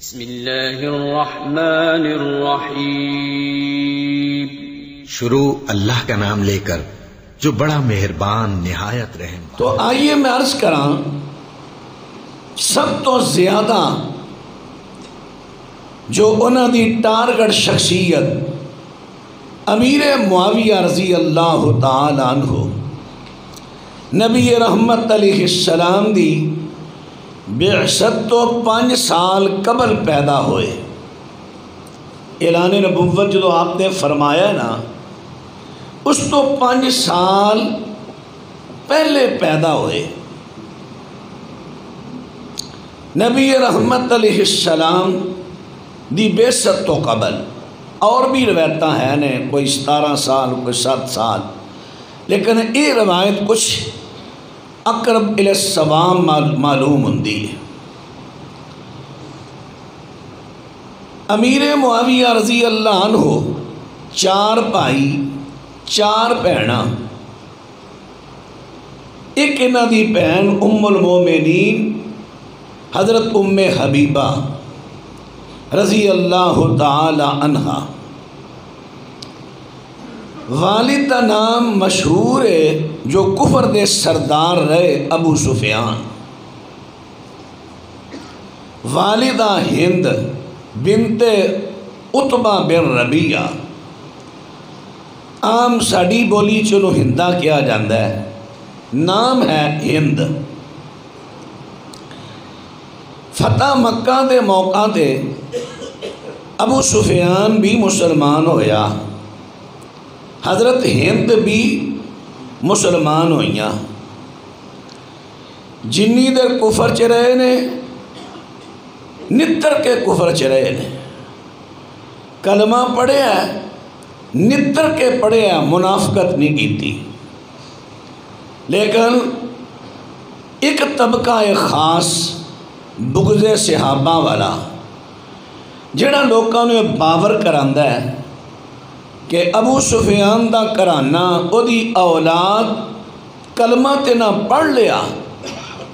بسم اللہ الرحمن الرحیم۔ شروع اللہ کا نام لے کر جو بڑا مہربان نہایت رحم۔ تو آئیے میں عرض کراں سب تو زیادہ جو انہاں دی ٹارگٹ شخصیت امیر معاویہ رضی اللہ تعالی عنہ نبی رحمت علیہ السلام دی بعثت تو 5 سال قبل پیدا ہوئے۔ اعلان نبوت جو آپ نے فرمایا ہے نا، اس تو 5 سال پہلے پیدا ہوئے۔ نبی رحمت علیہ السلام دی بعثت تو قبل اور بھی روایتاں ہیں نے، کوئی 17 سال کوئی 7 سال، لیکن یہ روایت کچھ اقرب الی الصواب معلوم ہوندی ہے۔ امیر معاویہ رضی اللہ عنہ 4 بھائی 4 بہناں، ایک انہاں دی بہن ام المومنین حضرت ام حبیبہ رضی اللہ تعالی عنہا۔ والد کا نام مشہور ہے جو کفر دے سردار رہے ابو سفیان۔ والدہ ہند بنت عتبہ بن ربیعہ، عام ساڑی بولی چلو ہندہ کیا جاندہ ہے، نام ہے ہند۔ فتح مکہ دے موقع دے ابو سفیان بھی مسلمان ہویا، حضرت ہند بھی مسلمان ہوئیاں۔ جنی در کفر چ رہے نے، نتر کے کفر چ رہے نے، کلمہ پڑھے ہے نتر کے پڑھے ہے، منافقت نہیں کیتی۔ لیکن ایک طبقہ خاص بغض صحابہ والا جڑا لوکاں نے باور کراندا ہے کہ ابو سفیان دا کرانہ او دی اولاد کلمہ تے نہ پڑھ لیا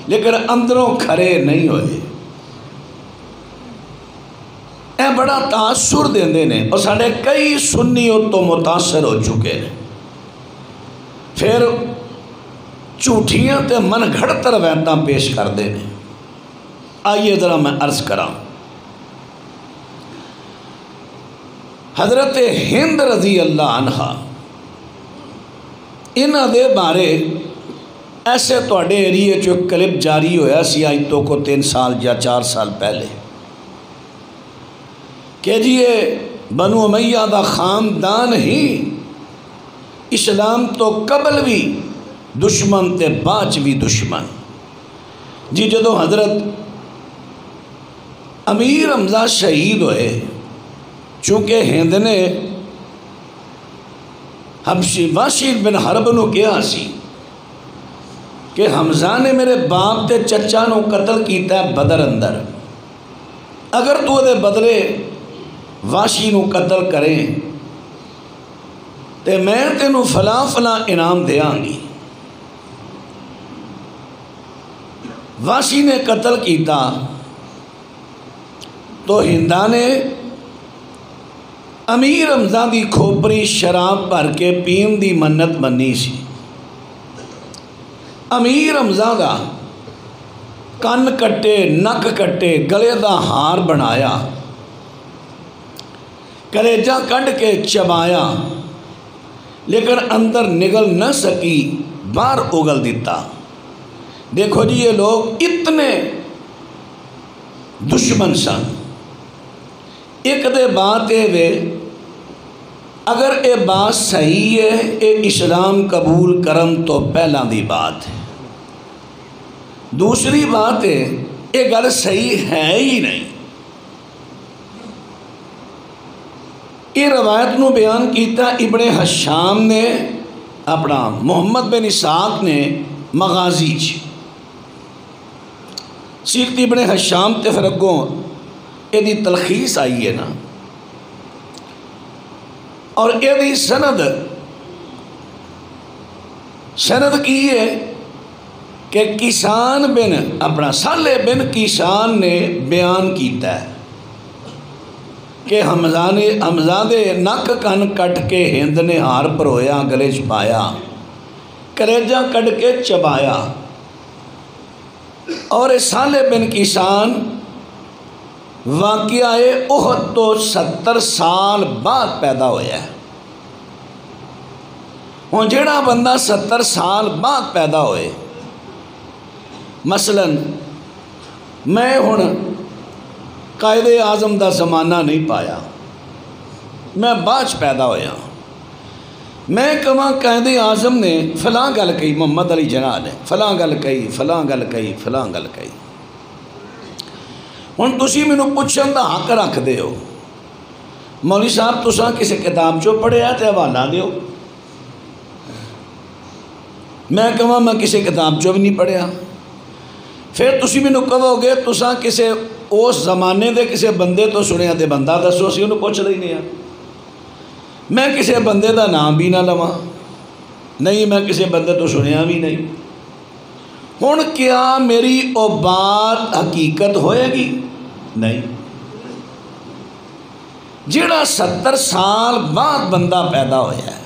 لیکن اندروں کھرے نہیں ہوئے، اے بڑا تاثر دیندے نے، اور ساڑھے کئی سنی او تو متاثر ہو چکے ہیں۔ پھر جھوٹیاں تے من گھڑت روایتاں پیش کر دے نے۔ آئیے ذرا میں عرض کراں، حضرت ہند رضی اللہ عنہ انہاں دے بارے ایسے توڑے ایریے جو کلپ جاری ہویا سی آج تو کو 3 سال یا 4 سال پہلے کہ جی یہ بنو امیہ دا خاندان ہی اسلام تو قبل بھی دشمن تے باچ بھی دشمن جی۔ جدو حضرت امیر حمزہ شہید ہوئے، چونکہ ہند نے حبشی واشید بن حرب نو کیا سی کہ حمزہ نے میرے باپ تے چچا نو قتل کیتا ہے بدر اندر، اگر تو دے بدلے واشی نو قتل کریں تے میں تینو فلاں فلاں انعام دیاں گی۔ واشی نے قتل کیتا تو ہندہ نے امیر حمزہ دی کھوپری شراب بھر کے پین دی منت منی سی۔ امیر حمزہ دا کن کٹے نک کٹے گلے دا ہار بنایا، کلیجہ کڈ کے چبایا، لیکن اندر نگل نہ سکی، باہر اگل دیتا۔ دیکھو جی یہ لوگ اتنے دشمن سن۔ ایک دے بات ہے اگر اے بات صحیح ہے اے اسلام قبول کرن تو پہلا دی بات ہے، دوسری بات ہے اے گل صحیح ہے ہی نہیں۔ یہ روایت نو بیان کیتا ابن حشام نے اپنا محمد بن اسحاق نے مغازی سیرت ابن حشام تے فرگوں یہ دی تلخیص آئی ہے نا، اور یہ دی سند کی ہے کہ کسان بن اپنا صالح بن کسان نے بیان کیتا ہے کہ حمزہ دے نک کن کٹ کے ہند نے ہار پرویا گلے چ پایا کلیجہ کٹ کے چبایا. اور صالح بن کیسان واقعہ احد تو 70 سال بعد پیدا ہویا ہے. ہوں جڑا بندہ 70 سال بعد پیدا ہوئے، مثلا میں ہوں قائد اعظم دا زمانہ نہیں پایا، میں بعد پیدا ہویا، میں کہاں قائد اعظم نے فلاں گل کہی، محمد علی جناح نے فلاں گل کہی، فلاں گل کہی، فلاں گل کہی. ہوں تسی مینوں پوچھن دا حق رکھ دے ہو مولوی صاحب تساں کسی کتاب چوں پڑھیا تے حوالہ دیو. میں کہاں میں کسی کتاب چوں بھی نہیں پڑھیا. پھر تسی مینوں کہو گے تساں کسی اس زمانے دے کسی بندے تو سنیا تے بندہ دسو، اسی انہوں پوچھ لینے ہیں. میں کسی بندے دا نام بھی نہ لواں، نہیں میں کسی بندے تو سنیا بھی نہیں. ہن کیا میری او بات حقیقت ہوئے گی؟ نہیں. جڑا 70 سال بعد بندہ پیدا ہویا ہے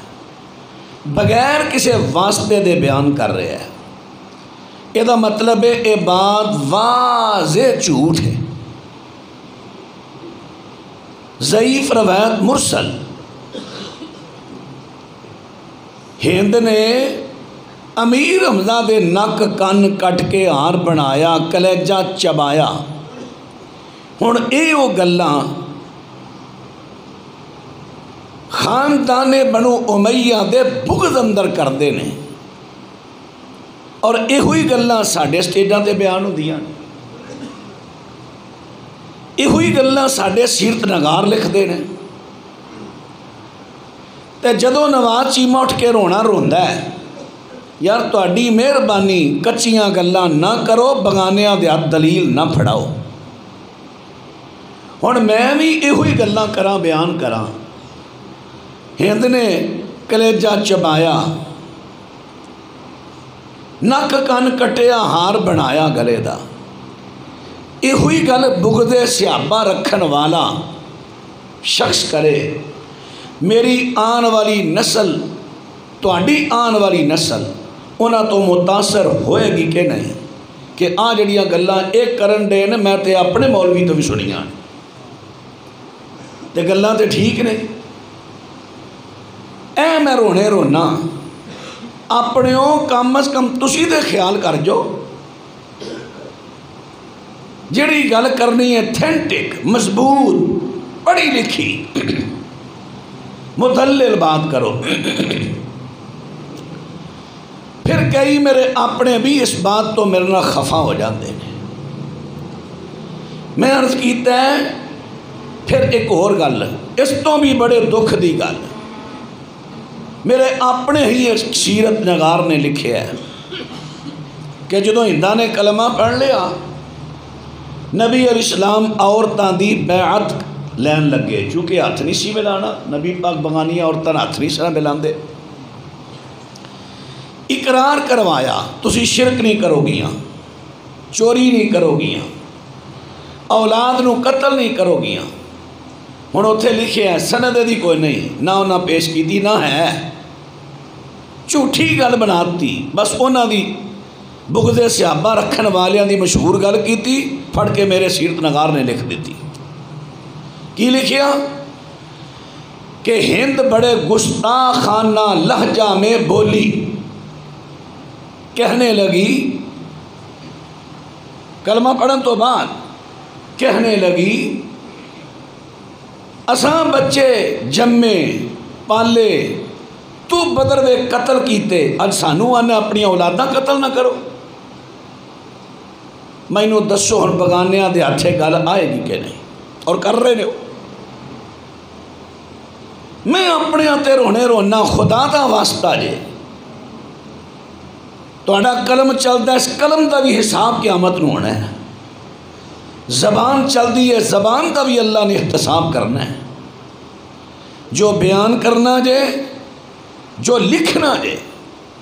بغیر کسی واسطے دے بیان کر رہے ہیں، یہ مطلب ہے یہ بات واضح جھوٹ ہے. ضعیف روایت مرسل. ہند نے امیر حمزہ دے نک کن کٹ کے ہار بنایا کلیجہ چبایا. ہن یہ وہ گلاں خاندان بنو امیہ دے بغض اندر کردے نے، اور یہ گلاں ساڈے سٹیجاں تے بیان ہوندیاں، یہ گلاں ساڈے سیرت نگار لکھدے نے. تے جدوں نواز چیمہ اٹھ کے رونا روندا ہے، یار تہاڈی مہربانی کچیاں گلاں نہ کرو، بگانیاں دے ہاتھ دلیل نہ پھڑاؤ. ہن میں بھی یہ گلاں کراں بیان کراں. ہند نے کلیجہ چبایا، نک کن کٹیا، ہار بنایا گلے دا. یہ گل بغض صحابہ رکھن والا شخص کرے، میری آن والی نسل، تہاڈی آن والی نسل انہاں تو متاثر ہوئے گی کہ نہیں؟ کہ آ جڑیاں گلاں ایک کرن دے نے میں تے اپنے مولوی تو بھی سنیاں تے گلاں تے ٹھیک نے. اے میں رونے رونا اپنیوں کم از کم تسی دے خیال کر جو. جڑی گل کرنی ہے تھینٹک، مضبوط، پڑھی لکھی، مدلل بات کرو. پھر کئی میرے اپنے بھی اس بات تو میرے نہ خفا ہو جاتے ہیں. میں عرض کیتا ہے پھر ایک اور گل، اس تو بھی بڑے دکھ دی گل میرے اپنے ہی ایک سیرت نگار نے لکھے ہے کہ جدوں ہنداں نے کلمہ پڑھ لیا، نبی علیہ السلام عورتاں دی بیعت لین لگے، چونکہ ہاتھ نہیں سی ملانا، نبی پاک بغانیاں عورتاں ہاتھ نہیں سر ملاندے. اقرار کروایا تسی شرک نہیں کرو گیاں، چوری نہیں کرو گیاں، اولاد نو قتل نہیں کرو گیاں. ہن اتھے لکھے ہے سند دی کوئی نہیں، نہ انہاں پیش کیتی نہ ہے، جھوٹھی گل بناتی، بس انہاں دی بغض صحابہ رکھن والیاں دی مشہور گل کیتی، پھڑ کے میرے سیرت نگار نے لکھ دیتی. کی لکھیا کہ ہند بڑے گستاخانہ لہجہ میں بولی، کہنے لگی کلمہ پڑھن تو بعد کہنے لگی اساں بچے جمے پالے، تو بدر دے قتل کیتے، اج سانو آنے اپنی اولاداں قتل نہ کرو. مینوں دسو ہن بگانیاں دے ہاتھے گل آئے گی کہ نہیں؟ اور کر رہے ہو. میں اپنے تے رونے رونا، خدا دا واسطہ جے تہاڈا قلم چلدا، اس قلم دا بھی حساب قیامت نو ہونا ہے. زبان چلدی ہے، زبان کا بھی اللہ نے احتساب کرنا ہے. جو بیان کرنا جے، جو لکھنا جے،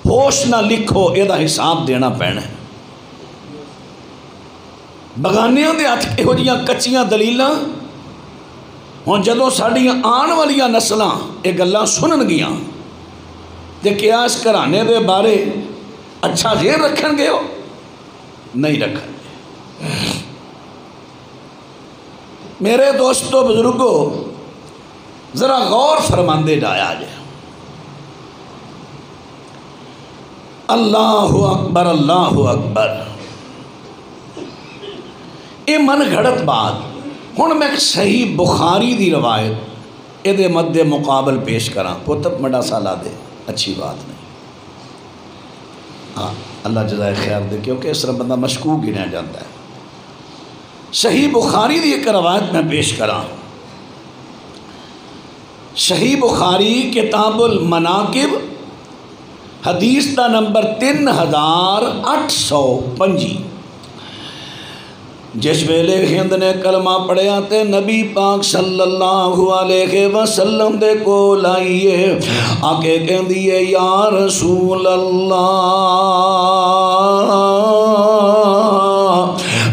ہوش نہ لکھو، یہ حساب دینا پینا ہے. بغانیاں دے ہاتھ یہو جیاں کچیاں دلیلاں ہوں جدوں ساڈیاں آن والیاں نسلاں یہ گلاں سنن گیاں تے کیا اس گھرانے دے بارے اچھا ذہن رکھن گے ہو؟ نہیں رکھن گے۔ میرے دوستو بزرگو ذرا غور فرماندے جایا جائے۔ اللہ اکبر اللہ اکبر، یہ من گھڑت بات۔ ہن میں ایک صحیح بخاری دی روایت یہ مد مقابل پیش کراں، پتر مڈا سالہ دے اچھی بات نہیں، ہاں اللہ جزائے خیر دے، کیونکہ اس طرح بندہ مشکوک گنیا جاتا ہے۔ صحیح بخاری دی ایک روایت میں پیش کراں، صحیح بخاری کتاب المناقب حدیث دا نمبر 3825۔ جس ویلے ہند نے کلمہ پڑھیا تے نبی پاک صلی اللہ علیہ وسلم دے کول آئیے، آکے کہندیے یا رسول اللہ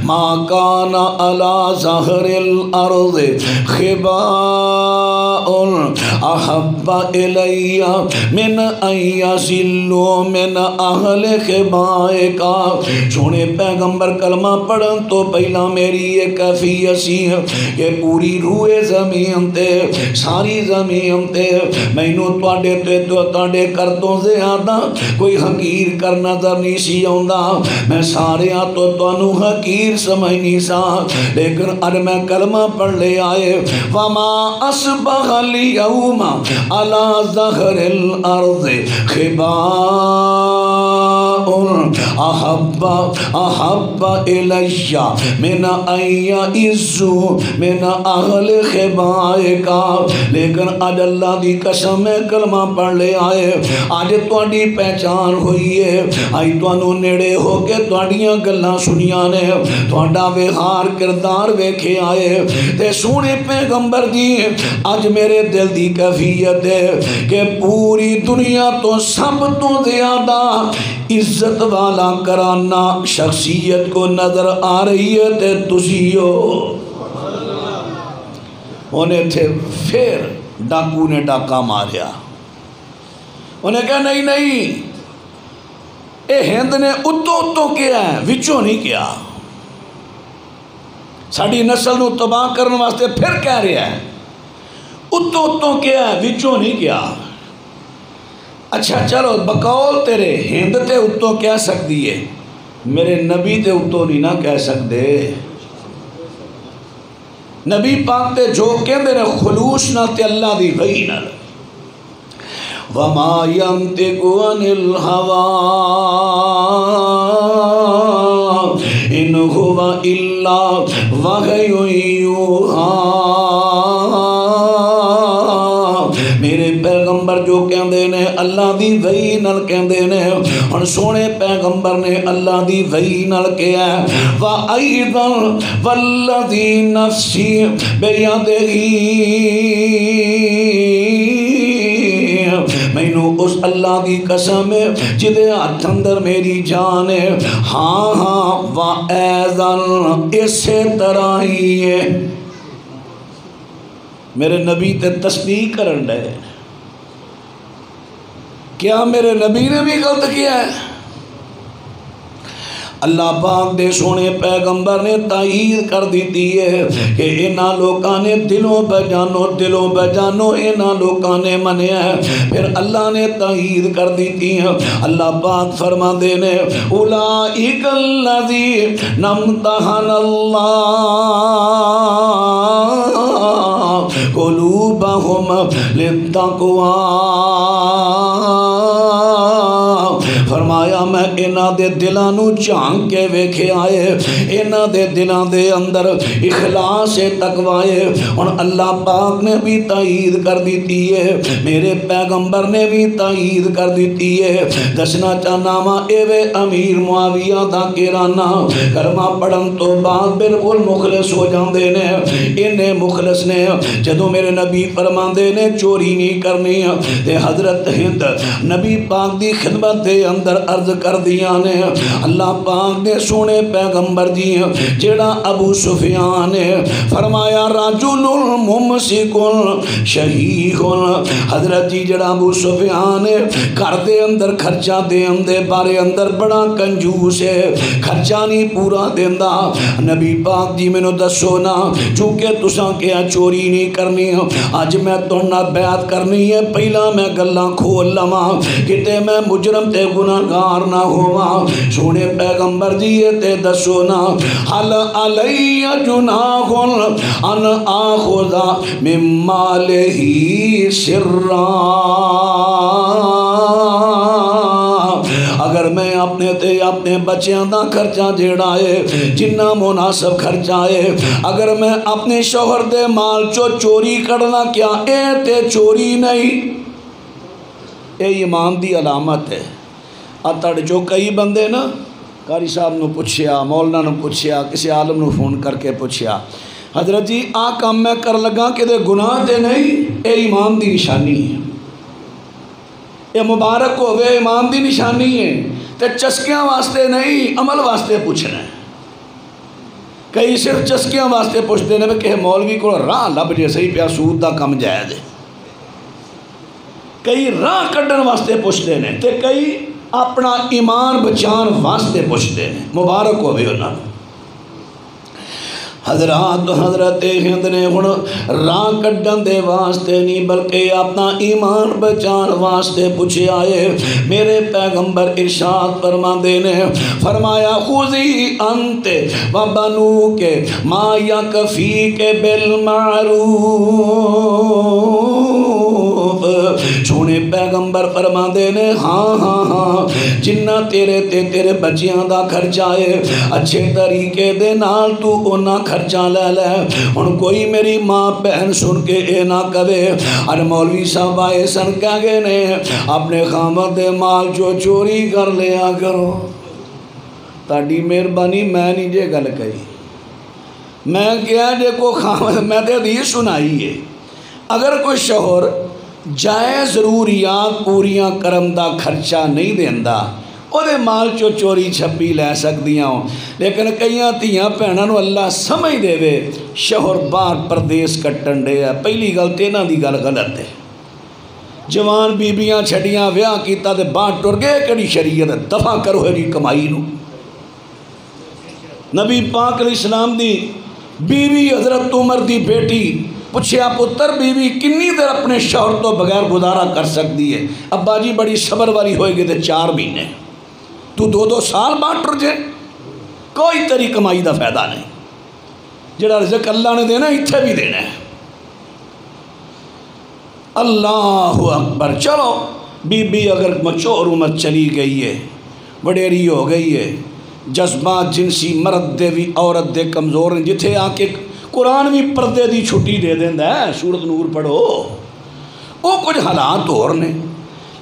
ما کان علی ظہر الارض خباء احب الی من ان یزلوا من اہل خبائک۔ سونے پیغمبر کلمہ پڑھن تو پہلا میری یہ کیفیت سی کہ پوری روح زمین تے ساری زمین تے مینوں تواڈے کردوں زیادہ کوئی حقیر کر نظر نہیں سی آوندا، میں ساریاں تو تانوں حقیر سمجھنی سا، لیکن اج میں کلمہ پڑھ لے آئے وما اصبح اليوم على ظہر الارض خباء احب الی من ان یعزوا من اہل خبائک۔ لیکن اج اللہ دی قسم میں کلمہ پڑھ لے آئے، اج تہاڈی پہچان ہوئی ہے، اج تانوں نیڑے ہو کے تہاڈیاں گلاں سنیاں نے، تہاڈا ویہار کردار ویکھے آئے، تے سونے پیغمبر دی اج میرے دل دی کیفیت ہے کہ پوری دنیا تو سب تو زیادہ عزت والا کرانا شخصیت کو نظر آ رہی ہے تے تسی ہو۔ انہیں تھے پھر ڈاکو نے ڈاکہ ماریا، انہیں کہا نہیں نہیں اے ہند نے اتو کیا ہے، وچوں نہیں کیا، ساڑی نسل نو تباہ کرنے واسطے پھر کہہ رہا ہے اتو کیا ہے، وچوں نہیں کیا۔ اچھا چلو بقول تیرے ہند تے اتو کہہ سکتی ہے، میرے نبی تے اتو نہیں نہ کہہ سکتے۔ نبی پاک تے جو کہندے نے خلوص نہ تے اللہ دی وحی نہ، وما ينطق عن الهوى ان هو الا وحی یوحی۔ میرے پیغمبر جو کہندے نے اللہ دی وحی نال کہندے نے، ہن سونے پیغمبر نے اللہ دی وحی نال کہیا ہے وَأَيْضًا وَالَّذِي نَفْسِي بِيَدِهِ، مینوں اس اللہ دی قسم ہے جدے ہاتھ اندر میری جان ہے، ہاں ہاں وَأَيْضًا اسی طرح ہی ہے۔ میرے نبی تے تصدیق کرن دے، کیا میرے نبی نے بھی غلط کیا ہے؟ اللہ پاک دے سونے پیغمبر نے تائید کر دیتی ہے کہ انہاں لوکاں نے دلوں بجانو انہاں لوکاں نے منیا ہے۔ پھر اللہ نے تائید کر دیتی ہے، اللہ پاک فرما دینے اولئک الذین امتحن اللہ قلوبہم للتقوی۔ فرمایا میں انہاں دے دلاں نو جھانک کے ویکھے آئے، انہاں دے دلاں دے اندر اخلاص تقوی ہے۔ اور اللہ پاک نے بھی تائید کر دیتی ہے، میرے پیغمبر نے بھی تائید کر دیتی ہے۔ دسنا چاہنا وا ایوے امیر معاویہ دا کرانا کلمہ پڑھن تو بعد بالکل مخلص ہو جاندے نے۔ انہیں مخلص نے جدوں میرے نبی فرماندے نے چوری نہیں کرنی تے حضرت ہند نبی پاک دی خدمت دے اندر عرض کر دیا نے اللہ پاک دے سونے پیغمبر جی جیڑا ابو سفیان نے فرمایا رجل ممسک شہیح حضرت جی جیڑا ابو سفیان ہے گھر دے اندر خرچہ دین دے بارے اندر بڑا کنجوس ہے خرچہ نہیں پورا دیندا نبی پاک جی مینوں دسو نا چونکہ تساں کیا چوری نہیں کرنی اج میں تہاڈے بیعت کرنی ہے پہلا میں گلاں کھول لواں کتے میں مجرم تے گناہگار نہ ہوواں سونے پیغمبر جی تے دسو نا حل علی جناح ان آخذ من مالہ سرا اگر میں اپنے تے اپنے بچیاں دا خرچہ جیڑا ہے جنہ مناسب خرچہ ہے اگر میں اپنے شوہر دے مال چو چوری کرنا کیا اے تے چوری نہیں اے ایمان دی علامت ہے اتڑ جو کئی بندے نا قاری صاحب نو پوچھیا مولانا نو پوچھیا کسی عالم نو فون کر کے پوچھیا حضرت جی آ کام میں کر لگا کہ دے گناہ تے نہیں اے ایمان دی نشانی ہے یہ مبارک ہوئے ایمان دی نشانی ہے تے چسکیاں واسطے نہیں عمل واسطے پوچھنا ہے کئی صرف چسکیاں واسطے پوچھتے ہیں کہ مولوی کو راہ لب جے صحیح پیا سود دا کم جائز ہے کئی راہ کڈن واسطے پوچھتے ہیں تے کئی اپنا ایمان بچان واسطے پوچھتے ہیں مبارک ہوئے انہوں حضرت ہند نے ہن راہ کڈن دے واسطے نہیں بلکہ اپنا ایمان بچان واسطے پوچھے آئے میرے پیغمبر ارشاد فرماندے نے فرمایا خذی انت و بنوک ما یکفیک بالمعروف سونے پیغمبر فرماندے نے ہاں جنہ تیرے تے تیرے بچیاں دا خرچہ ہے اچھے طریقے دے نال تو اونا خرچہ لے لے ہن کوئی میری ماں بہن سن کے اے نہ کہے ار مولوی صاحب آئے سن کہہ گئے نے اپنے خامد دے مال جو چوری کر لیا کرو تاڑی مہربانی میں نہیں جے گل کہی میں کیا جے کو خامد میں تے حدیث سنائی ہے اگر کوئی شوہر جائے ضروریات پوریاں کرم دا خرچہ نہیں دیندا او دے مال چو چوری چھپی لے سکدیاں ہوں لیکن کئیاں تیاں بہناں نو اللہ سمجھ دے وے شوہر باہر پردیس کٹن دے پہلی گل تے انہاں دی گل غلط ہے جوان بیبیاں چھڑیاں ویاہ کیتا تے باہر ٹر گئے کڑی شریعت دفع کرو ہے جی کمائی نو نبی پاک علیہ السلام دی بیوی حضرت عمر دی بیٹی پوچھیا پتر بیوی کنی دیر اپنے شوہر تو بغیر گزارا کر سکتی ہے ابا جی بڑی صبر والی ہوئے گی تے 4 مہینے تو 2 سال بعد ٹر جائے کوئی تیری کمائی دا فائدہ نہیں جڑا رزق اللہ نے دینا اتھے بھی دینا ہے اللہ اکبر چلو بی بی اگر مچور عمر چلی گئی ہے وڈیری ہو گئی ہے جذبات جنسی مرد دے بھی عورت دے کمزور ہیں جتھے آ کے قرآن بھی پردے دی چھٹی دے دیندا ہے سورت نور پڑھو وہ کچھ حالات اور نے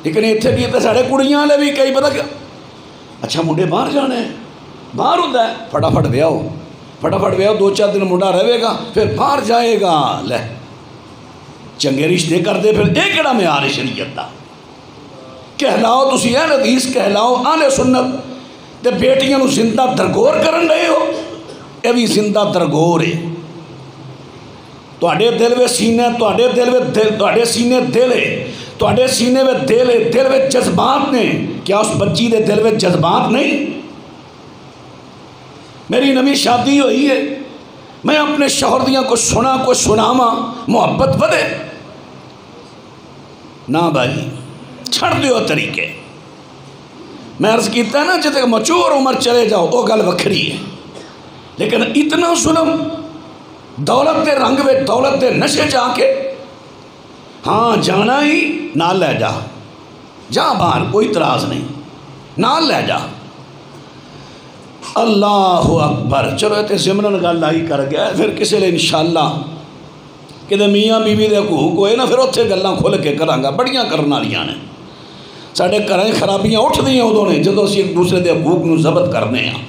لیکن اتنے کی تو سارے کڑیاں لے بھی کئی پتہ کیا اچھا منڈے باہر جانے ہیں باہر ہوتا ہے فٹافٹ ویاؤ 2-4 دن منڈا رہے گا پھر باہر جائے گا لے چنگے رشتے کر دے پھر ایک کڑا میں آل شریعت دا کہلاؤ تسی اہل حدیث کہلاؤ آل سنت تے بیٹیاں نو زندہ درگور کرن رہے ہو یہ بھی زندہ درگور ہے تواڈے دل وے سینے تواڈے دل وے دل تواڈے سینے دل ہے تواڈے سینے وے دل ہے دل وے جذبات نے کیا اس بچی دے دل وے جذبات نہیں میری نویں شادی ہوئی ہے میں اپنے شوہر دیاں کو سنا کو سناواں محبت ودے نہ بھائی چھڑ دیو طریقے میں عرض کیتا ہے نا جتے مچور عمر چلے جاؤ وہ گل وکھری ہے لیکن اتنا ظلم دولت دے رنگ میں دولت دے نشے جا کے ہاں جانا ہی نال لے جا باہر کوئی اعتراض نہیں نال لے جا اللہ اکبر چلو تے زمرن گل آئی کر گیا پھر کسی لئے انشاءاللہ کہ میاں بیوی دے حقوق ہوئے نا پھر اتھے گلاں کھول کے کرانگا بڑیاں کرنا لیاں نے ساڑھے گھراں خرابیاں اٹھ دیاں ادوں نے جدوں اسی ایک دوسرے دے حقوق نو ضبط کرنے ہیں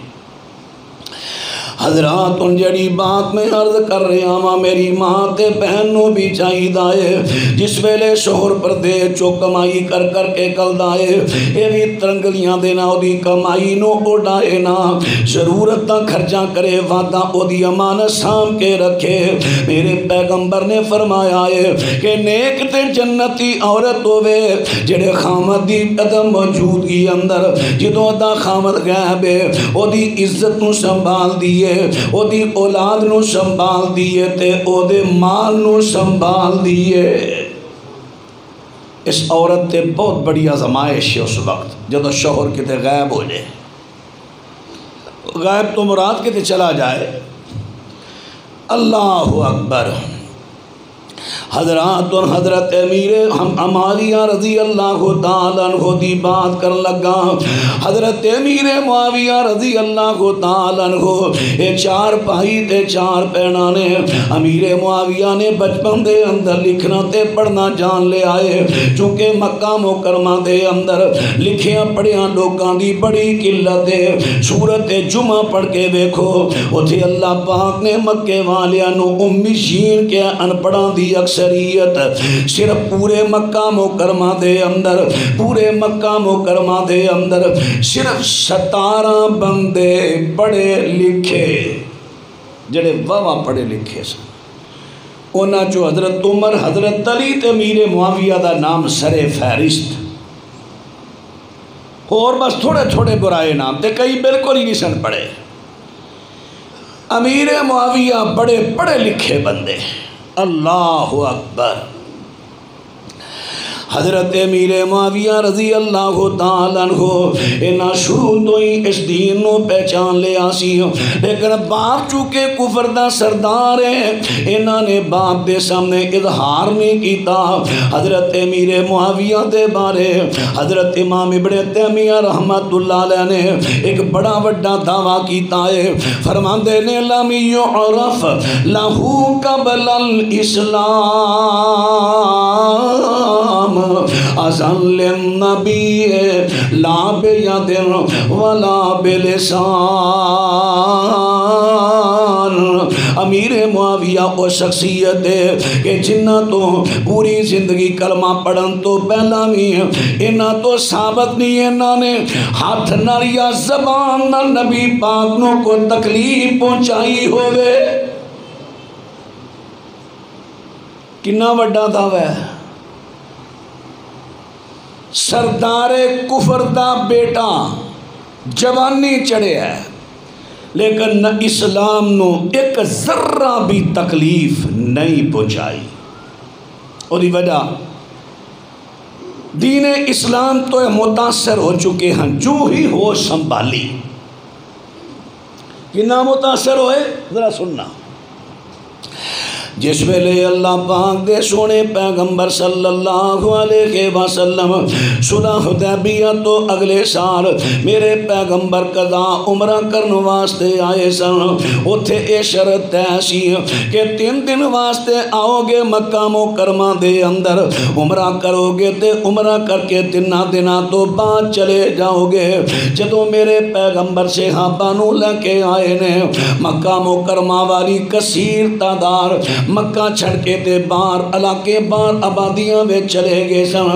حضرات ان جڑی بات میں عرض کر رہا ہاں میری ماں تے بہن نو بھی چاہیدا ہے جس ویلے شوہر پردے چو کمائی کر کر کے کلدا ہے اے بھی ترنگلیاں دے نا اودی کمائی نو اڑائے نا ضرورت دا خرچہ کرے وعدہ اودی امانت سام کے رکھے۔ میرے پیغمبر نے فرمایا ہے کہ نیک تے جنتی عورت ہوے جڑے خامد دی قدم موجودگی اندر جدوں دا خامد غائب ہے اودی عزت نو سنبھال دیے او دی اولاد نو سنبھال دیے تے او دے مال نو سنبھال دیے۔ اس عورت تے بہت بڑی آزمائش ہے اس وقت جدو شوہر کتے غائب ہو جائے، غائب تو مراد کتے چلا جائے۔ اللہ اکبر۔ حضرات اور حضرت امیر معاویہ رضی اللہ تعالیٰ عنہ دی بات کر لگا۔ حضرت امیر معاویہ رضی اللہ تعالیٰ عنہ اے چار بھائی تے چار بہناں نے امیر معاویہ نے بچپن دے اندر لکھنا تے پڑھنا جان لے آئے، چونکہ مکہ مکرمہ دے اندر لکھیاں پڑھیاں لوگاں دی بڑی قلت ہے۔ سورت جمعہ پڑھ کے دیکھو اتھے اللہ پاک نے مکے والیاں نو امیین کے ان پڑھاں دی اکثریت صرف پورے مکہ مکرمہ دے اندر صرف 17 بندے پڑھے لکھے جڑے واہ پڑھے لکھے سن، انہاں جو حضرت عمر حضرت علی تے امیر معاویہ دا نام سرے فہرست، اور بس تھوڑے تھوڑے برائے نام تے کئی بالکل ہی نہیں سن پڑھے۔ امیر معاویہ بڑے پڑھے لکھے بندے، اللہ اکبر۔ حضرت امیر معاویہ رضی اللہ تعالیٰ عنہ انہاں شروع تو ہی اس دین نو پہچان لیا سی، لیکن باپ چونکہ کفر دا سردار ہے انہاں نے باپ دے سامنے اظہار نہیں کیتا۔ حضرت امیر معاویہ دے بارے حضرت امام ابن تیمیہ رحمت اللہ علیہ نے ایک بڑا وڈا دعویٰ کیتا ہے، فرماندے نے لم یعرف لہو قبل الاسلام ازن للنبی لا بید ولا بلسان۔ امیر معاویہ وہ شخصیت ہے کہ جنہ تو پوری زندگی کلمہ پڑھن تو پہلا بھی انہاں تو ثابت نہیں انہاں نے ہاتھ نال یا زبان نال نبی پاک نو کو تکلیف پہنچائی ہوئے۔ کنا وڈا دعویٰ ہے، سردار کفر دا بیٹا جوانی چڑھے ہے لیکن نہ اسلام نو ایک ذرہ بھی تکلیف نہیں پہنچائی۔ اور یہ وجہ دین اسلام تو متاثر ہو چکے ہیں جو ہی ہو سنبھالی۔ کنا متاثر ہوئے ذرا سننا۔ جس ویلے اللہ پاک دے سونے پیغمبر صلی اللہ علیہ وسلم صلح حدیبیہ تو اگلے سال میرے پیغمبر قضا عمرہ کرن واسطے آئے سن، اتھے اے شرط ایسی کہ 3 دن واسطے آؤ گے مکہ مکرمہ دے اندر، عمرہ کرو گے تے عمرہ کر کے 3 دنوں تو بعد چلے جاؤ گے۔ جدوں میرے پیغمبر صحابہ نو لے کے آئے نے مکہ مکرمہ والی کثیر تعداد مکہ چھڑ کے تے باہر علاقے باہر آبادیاں میں چلے گئے سن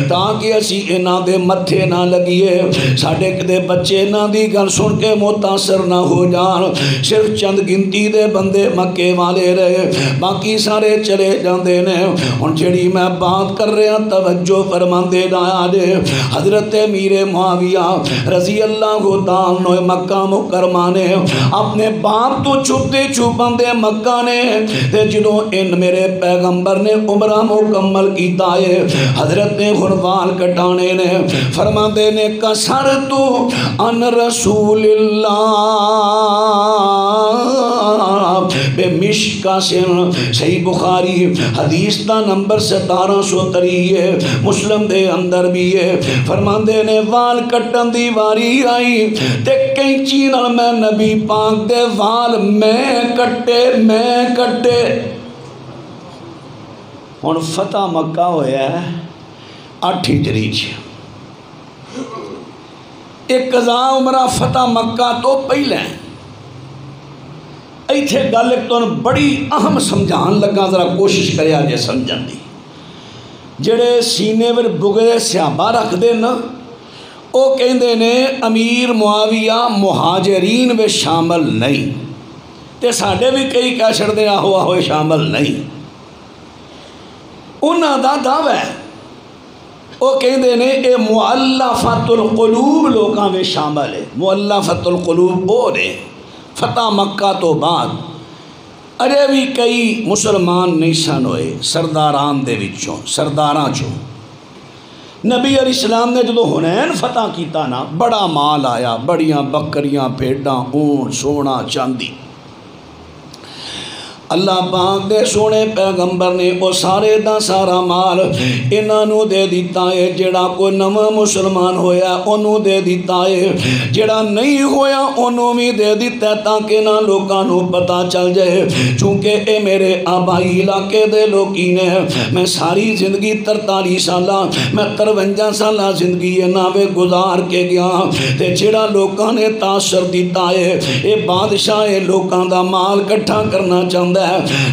تاکہ اسی انہاں دے متھے نہ لگیے، ساڈے کدے بچے انہاں دی گل سن کے متاثر نہ ہو جان۔ صرف چند گنتی دے بندے مکے والے رہے، باقی سارے چلے جاندے نے۔ ہن جڑی میں بات کر رہا توجہ فرماندے نہ جے، حضرت امیر معاویہ رضی اللہ تعالیٰ عنہ مکہ مکرمہ نے اپنے باپ تو چھپتے چھپاندے مکہ نے تے جدوں ان میرے پیغمبر نے عمرہ مکمل کیتا ہے، حضرت نے غروال کٹانے نے فرماندے نے کسرتو ان رسول اللہ بے مشکا سن۔ صحیح بخاری حدیث دا نمبر 1703 ہے، مسلم دے اندر بھی ہے۔ فرماندے نے وال کٹن دی واری آئی تے کینچی نال میں نبی پاک دے وال میں کٹے۔ ہن فتح مکہ ہویا ہے 8 ہجری ایک قضا عمرہ فتح مکہ تو پہلے ایتھے گل ایک تو بڑی اہم سمجھان لگا، ذرا کوشش کریا جے سمجھن دی۔ جڑے سینے وچ بغض صحابہ رکھ دے نا، وہ کہندے نے امیر معاویہ مہاجرین میں شامل نہیں، تے ساڈے بھی کئی کہہ چھڑدے آہو آہو شامل نہیں۔ انہاں دا دعویٰ ہے، وہ کہندے نے اے مؤلفۃ القلوب لوکاں میں شامل ہے۔ مؤلفۃ القلوب وہ نے فتح مکہ تو بعد اجے بھی کئی مسلمان نہیں سن ہوئے سرداران دے وچوں، سرداراں چوں۔ نبی علیہ السلام نے جدو حنین فتح کیتا نا، بڑا مال آیا، بڑیاں بکریاں، بھیڈاں، اونٹ، سونا، چاندی۔ اللہ پاک دے سونے پیغمبر نے وہ سارے دا سارا مال انہوں دے دیتا ہے۔ جڑا کوئی نواں مسلمان ہویا انہوں دے دیتا ہے، جڑا نہیں ہویا انہوں بھی دے دیتا ہے، تاکہ نہ لوگاں نو پتہ چل جائے چونکہ اے میرے آبائی علاقے دے لوگی نے۔ میں ساری زندگی 43 سالہ، میں 53 سالہ زندگی ناوے گزار کے گیا، تے جڑا لوگاں نے تاثر دیتا ہے اے بادشاہ لوگاں دا مال کٹھا کرنا چاہتا ہے۔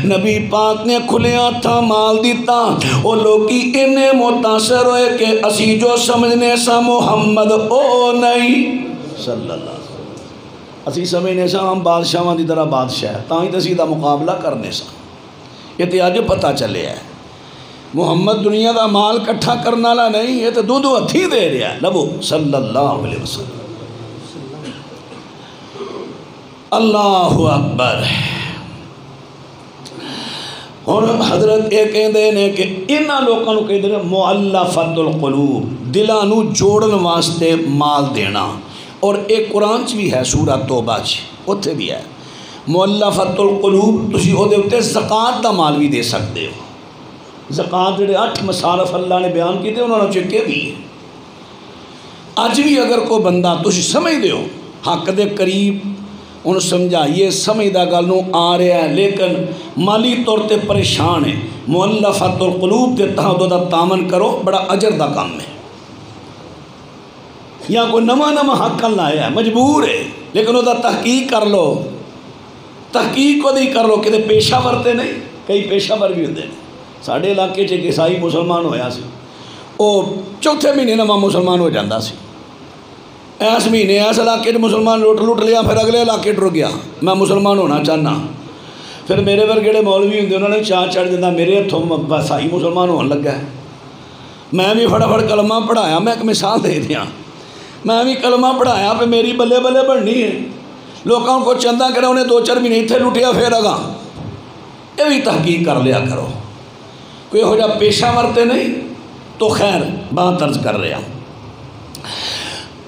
نبی پاک نے کھلے ہاتھاں مال دیتا، وہ لوگی انہیں متاثر ہوئے کہ اسی جو سمجھنے سا محمد او نہیں صلی اللہ علیہ وسلم، اسی سمجھنے سا ہم بادشاہاں دی طرح بادشاہ ہے، تاں ہی تسی دا مقابلہ کرنے سا۔ یہ تے اج پتہ چلے ہے محمد دنیا دا مال کٹھا کرنا والا نہیں، یہ تے دو ہتھی دے رہا ہے۔ لبو صلی اللہ علیہ وسلم۔ اللہ اکبر۔ اور حضرت یہ کہندے نے کہ انہاں لوکاں نو کہندے نے مؤلفۃ القلوب، دلاں نو جوڑن واسطے مال دینا۔ اور ایک قرآن چ بھی ہے سورہ توبہ چ، اوتھے بھی ہے مؤلفۃ القلوب، تسی او دے اوتے زکوٰۃ دا مال بھی دے سکتے ہو۔ زکوٰۃ جڑے 8 مصارف اللہ نے بیان کیتے انہاں نے چکے بھی ہے۔ اج بھی اگر کوئی بندہ تسی سمجھ دیو حق دے قریب ان سمجھائیے سمجھدا گل نو آ رہا ہے لیکن مالی طور تے پریشان ہے، مؤلفۃ القلوب دے تحت دا تعاون کرو، بڑا اجر دا کام ہے۔ یا کوئی نواں حق لایا ہے مجبور ہے، لیکن وہ دا تحقیق کر لو، تحقیق وہ کر لو کہ پیشہ ورتے نہیں، کئی پیشہ ور بھی ہوتے ہیں۔ ساڈے علاقے چ عیسائی مسلمان ہویا سی، وہ چوتھے مہینے نواں مسلمان ہو جاتا سی۔ اس مہینے اس علاقے مسلمان لٹ لیا، پھر اگلے علاقے ٹر گیا، میں مسلمان ہونا چاہنا۔ پھر میرے ورگے جڑے مولوی ہوندے انہوں نے چاہ چڑھ دینا میرے ہتھوں عیسائی مسلمان ہون لگا ہے۔ میں بھی فٹافٹ کلمہ پڑھایا، میں ایک مثال دے دیا، میں بھی کلمہ پڑھایا پہ میری بلے بلے بڑھنی ہے، لوگوں کو چندہ کرا انہیں 2-4 مہینے اتنے لٹیا پھر اگاں۔ یہ بھی تحقیق کر لیا کرو، کوئی ہو جا پیشہ ورتے نہیں تو خیر بات عرض کر رہا۔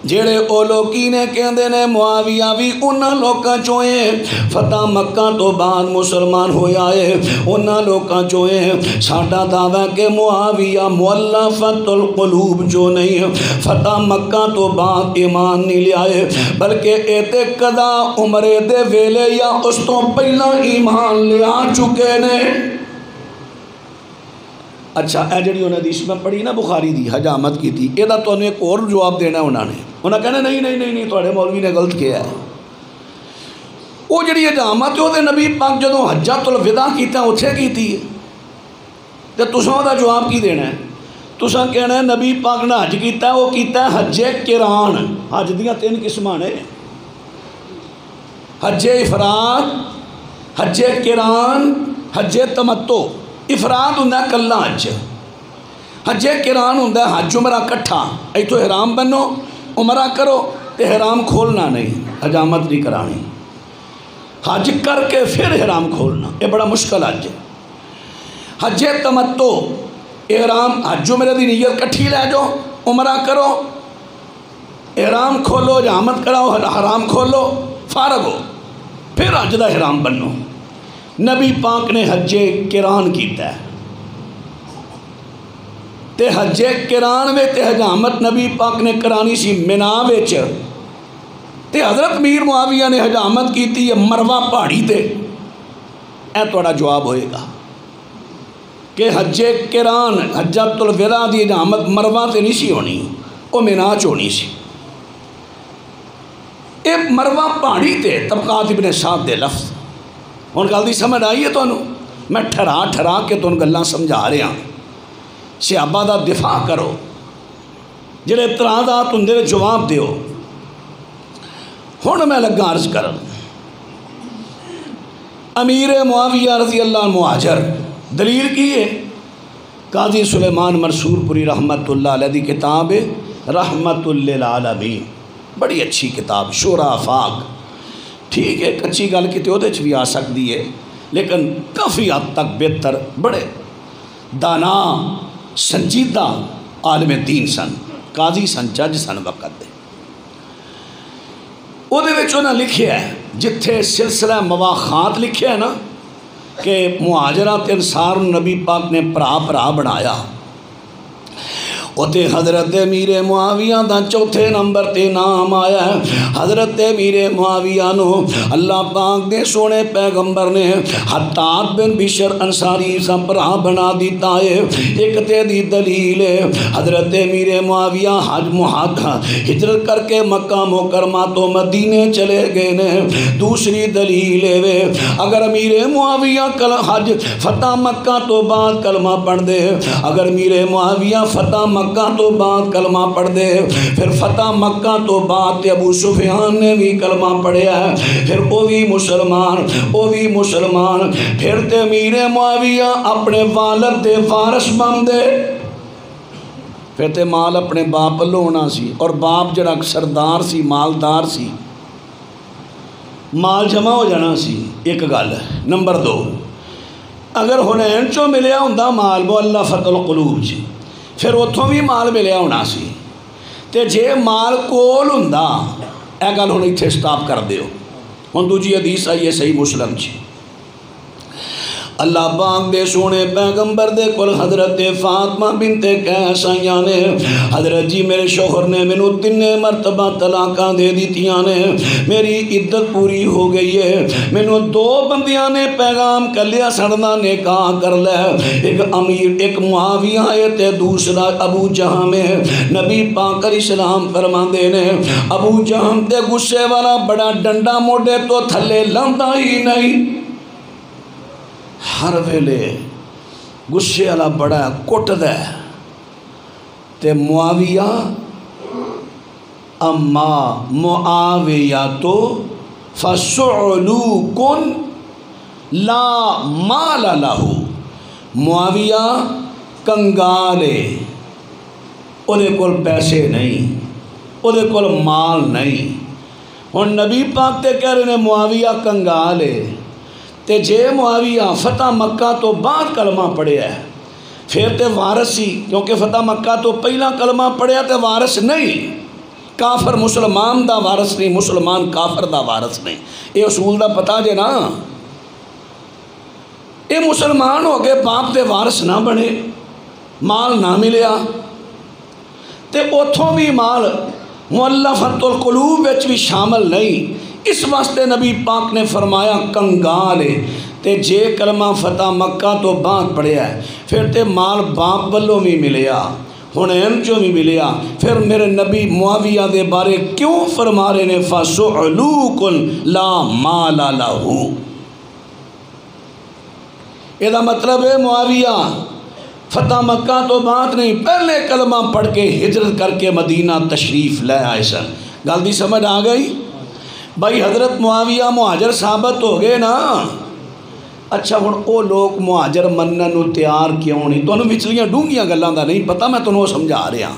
جڑے او لوکی نے کہندے نے معاویہ بھی انہاں لوکاں چوں ہے، فتح مکہ تو بعد مسلمان ہویا ہے، انہاں لوکاں چوں ہے۔ ساڈا دعویٰ کہ معاویہ مؤلفۃ القلوب جو نہیں ہے، فتح مکہ تو بعد ایمان نہیں لیا ہے، بلکہ ایتے قضا عمرے دے ویلے یا اس تو پہلا ایمان لیا چکے نے۔ اچھا اے جڑی انہیں حدیث میں پڑھی نا بخاری دی حجامت کی تھی، یہ تو ایک اور جواب دینا انہوں نے کہنا نہیں تھوڑے مولوی نے غلط کیا ہے۔ وہ جڑی حجامت ہے وہ نبی پاک جدوں حجۃ الوداع کیتا اتھے کیتی ہے، تے تساں دا جواب کی دینا ہے؟ تساں کہنا ہے نبی پاک نے حج کیتا ہے، وہ کیتا ہے حج قران۔ حج دیاں 3 قسماں نے، حج افراد، حج قران، حج تمتع۔ افراد ہوں کلا حج، حج قران ہوں حج عمرہ کٹھا، ایتھوں احرام بنو عمرہ کرو تے احرام کھولنا نہیں، حجامت نہیں کرانی، حج کر کے پھر احرام کھولنا، یہ بڑا مشکل حج ہے۔ حج تمتع، احرام حج عمرے دی نیت کٹھی لے جاؤ، عمرہ کرو، احرام کھولو، حجامت کراؤ، حرام کھولو، فارغ ہو، پھر حج دا احرام بنو۔ نبی پاک نے حج قران کیتا ہے، تے حج قران میں تے حجامت نبی پاک نے کرانی سی مینا وچ، تے حضرت میر معاویہ نے حجامت کیتی ہے مروہ پہاڑی تے۔ اے تھوڑا جواب ہوئے گا کہ حج قران حجۃ الوداع دی حجامت مروہ تے نہیں سی ہونی، وہ مینا چ ہونی سی۔ اے مروہ پہاڑی تے طبقات ابن سعد دے لفظ، ہوں گل کی سمجھ آئی ہے تمہیں؟ میں ٹھہرا کے تمہیں گلاں سمجھا رہا. صحابہ دا دفاع کرو، جڑے اعتراضات ہوں جواب دیو. ہوں میں لگا عرض کر، امیر معاویہ رضی اللہ عنہ مہاجر. دلیل کی ہے؟ قاضی سلیمان مرسور پوری رحمت اللہ علیہ دی کتاب ہے رحمت للعالمین، بڑی اچھی کتاب، شورا آفاق. ٹھیک ہے کچی گل کی تو بھی آ سکتی ہے، لیکن کافی حد تک بہتر، بڑے دانا سنجیدہ عالم دین سن، قاضی سن، جج سن وقت دے. وہ لکھیا ہے جتھے سلسلہ مواخات لکھیا ہے نا کہ مہاجرات انصار نبی پاک نے بھرا بنایا، اتے حضرت امیر معاویہ دا چوتھے نمبر تے نام آیا ہے. حضرت امیر معاویہ نو اللہ پاک دے سونے پیغمبر نے حتاد بن بشر انصاری سا بھرا بنا دیتا ہے. ایک تے دی دلیل ہے حضرت امیر معاویہ ہجرت کر کے مکہ مکرمہ تو مدینے چلے گئے نے. دوسری دلیل ہے اگر امیر معاویہ حج فتح مکہ تو بعد کلمہ پڑھ دے، اگر امیر معاویہ فتح مکہ تو بعد کلمہ پڑھ دے، پھر فتح مکہ تو بعد ابو سفیان نے بھی کلمہ پڑھیا ہے، پھر وہ بھی مسلمان، پھر تے امیر معاویہ اپنے والد دے وارث بن دے، پھر تے مال اپنے باپ لو ہونا سی، اور باپ جڑا سردار سی، مالدار سی، مال جمع ہو جانا سی. ایک گل ہے. نمبر 2، اگر حنین چوں ملیا ہوندا مال مؤلفۃ القلوب جی، پھر اتوں بھی مال ملیا ہونا سی. تے جے مال کول ہوندا، اے گل ہن ایتھے سٹاپ کر دیو. ہن دوجی حدیث آئی ہے صحیح مسلم جی. اللہ پاک دے سونے پیغمبر دے کول حضرت فاطمہ بنت قیس آئیاں نے، حضرت جی میرے شوہر نے مینوں 3 مرتبہ طلاقاں دے دیتیاں نے، میری عدت پوری ہو گئی ہے. مینوں 2 بندیاں نے پیغام کلیا سڑنا نکاح کر لے، ایک امیر ایک معاویہ ہے تے دوسرا ابو جہم ہے. نبی پاک علیہ السلام فرماندے نے ابو جہم تے غصے والا بڑا ڈنڈا موڈے تو تھلے لاندا ہی نہیں، ہر ویلے غصے والا بڑا کٹدا ہے. تے معاویہ اما معاویہ تو فسعلوک لا مال لہ، معاویہ کنگالے، او دے کول پیسے نہیں، او دے کول مال نہیں. ہن نبی پاک تے کہہ رہے نے معاویہ کنگالے. تے جے معاویہ فتح مکہ تو بعد کلمہ پڑھیا ہے، پھر تے وارث سی، کیونکہ فتح مکہ تو پہلا کلمہ پڑھیا تے وارث نہیں. کافر مسلمان دا وارث نہیں، مسلمان کافر دا وارث نہیں. یہ اصول دا پتہ جے نا. یہ مسلمان ہو گئے باپ دے وارث نہ بنے، مال نہ ملیا، تے اتھوں بھی مال مؤلفۃ القلوب وچ بھی شامل نہیں. اس واسطے نبی پاک نے فرمایا کنگال ہے. تے جے کلمہ فتح مکہ تو بعد پڑھیا ہے، پھر تے مال باپ والوں بھی ملیا، حنین چوں بھی ملیا. پھر میرے نبی معاویہ دے بارے کیوں فرما رہے نے فسعلوک لا مال لہ؟ یہ دا مطلب ہے معاویہ فتح مکہ تو بعد نہیں، پہلے کلمہ پڑھ کے ہجرت کر کے مدینہ تشریف لے آئے سن. گل دی سمجھ آ گئی؟ بھائی حضرت معاویہ مہاجر ثابت ہو گئے نا. اچھا ہن او لوگ مہاجر منن نو تیار کیوں نہیں؟ تانوں وچلیاں ڈونگیاں گلاں دا نہیں پتہ، میں تانوں سمجھا رہا.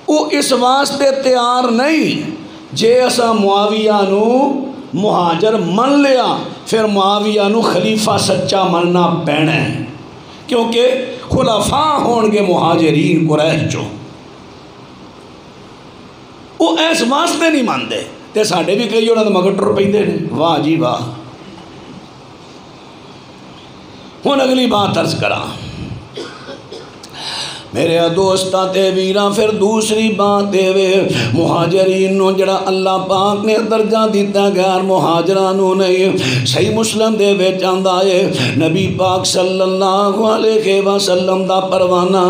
او اس واسطے تیار نہیں جے اساں معاویہ نو مہاجر من لیا، پھر معاویہ نو خلیفہ سچا مننا پینا ہے، کیونکہ خلفاء ہون گے مہاجرین قریش چوں. وہ اس واسطے نہیں مانتے. تے ساڈے بھی کئی انہاں دے مگر ٹر پیندے نے. واہ جی واہ. ہن اگلی بات عرض کراں. میرے دوستاں تے ویراں پھر دوسری بات اے وے مہاجرین نو جڑا اللہ پاک نے درجہ دیتا غیر مہاجران نو نہیں. صحیح مسلم دے وچ آندا ہے نبی پاک صلی اللہ علیہ وسلم دا پروانہ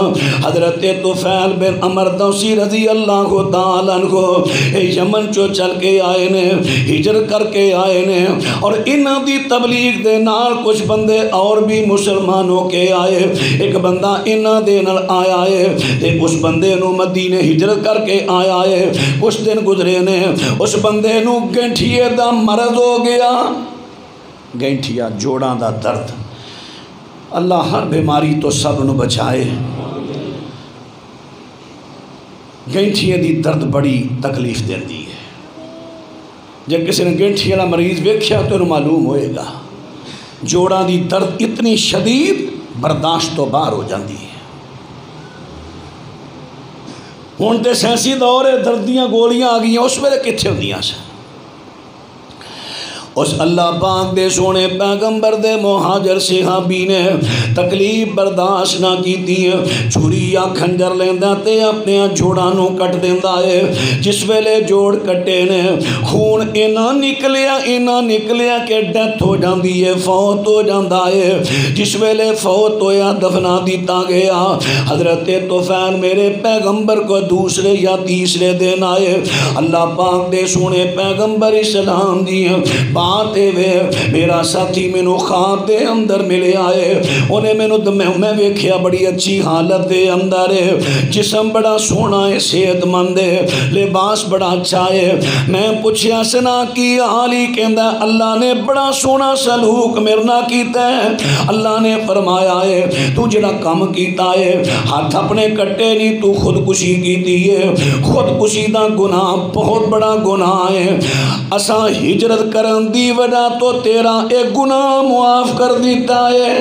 حضرت طفیل بن عمر دوسی رضی اللہ تعالی عنہ یمن چو چل کے آئے نے ہجرت کر کے آئے نے اور انہاں دی تبلیغ دے نال کچھ بندے اور بھی مسلمانوں کے آئے. ایک بندہ انہاں دے نال آیا تے اس بندے نو مدینے ہجرت کر کے آیا ہے. کچھ دن گزرے نے اس بندے نو گنٹھیے دا مرض ہو گیا. گنٹھیا جوڑاں دا درد. اللہ ہر بیماری تو سب نو بچائے. گنٹھیے دی درد بڑی تکلیف دیندی ہے. جب کسی نے گنٹھی والا مریض ویکھیا تو انہوں معلوم ہوئے گا جوڑاں دی درد اتنی شدید برداشت تو باہر ہو جاندی ہے. ہوں تو سائنسی دور ہے دردیاں گولیاں آ گئی. اس ویلے کتنے ہوندیاں سن. اس اللہ پاک دے سونے پیغمبر دے مہاجر صحابی نے تکلیف برداشت نہ کیتی ہے. چھری یا کھنجر لیندا تے اپنے جوڑاں نو کٹ دیندا ہے. جس ویلے جوڑ کٹے نے خون اینا نکلیا کہ ڈیتھ ہو جاندی ہے فوت ہو جاندا ہے. جس ویلے فوت ہویا دفنا دیتا گیا حضرت طفیل میرے پیغمبر کو دوسرے یا تیسرے دن آئے. اللہ پاک دے سونے پیغمبر اسلام دی بات وے میرا ساتھی مینوں خواب دے اندر ملے آئے. انہیں میں ویکھیا بڑی اچھی حالت دے اندر ہے. جسم بڑا سونا ہے صحت مند ہے لباس بڑا اچھا ہے. میں پوچھیا سنا کی حالی کہندا اللہ نے بڑا سونا سلوک میرے نال کیتا ہے. اللہ نے فرمایا ہے تو جڑا کم کیتا ہے ہاتھ اپنے کٹے نہیں تو خودکشی کیتی ہے. خودکشی دا گناہ بہت بڑا گناہ ہے. اساں ہجرت کرن دی وجہ تو تیرا ایک گناہ معاف کر دیتا ہے.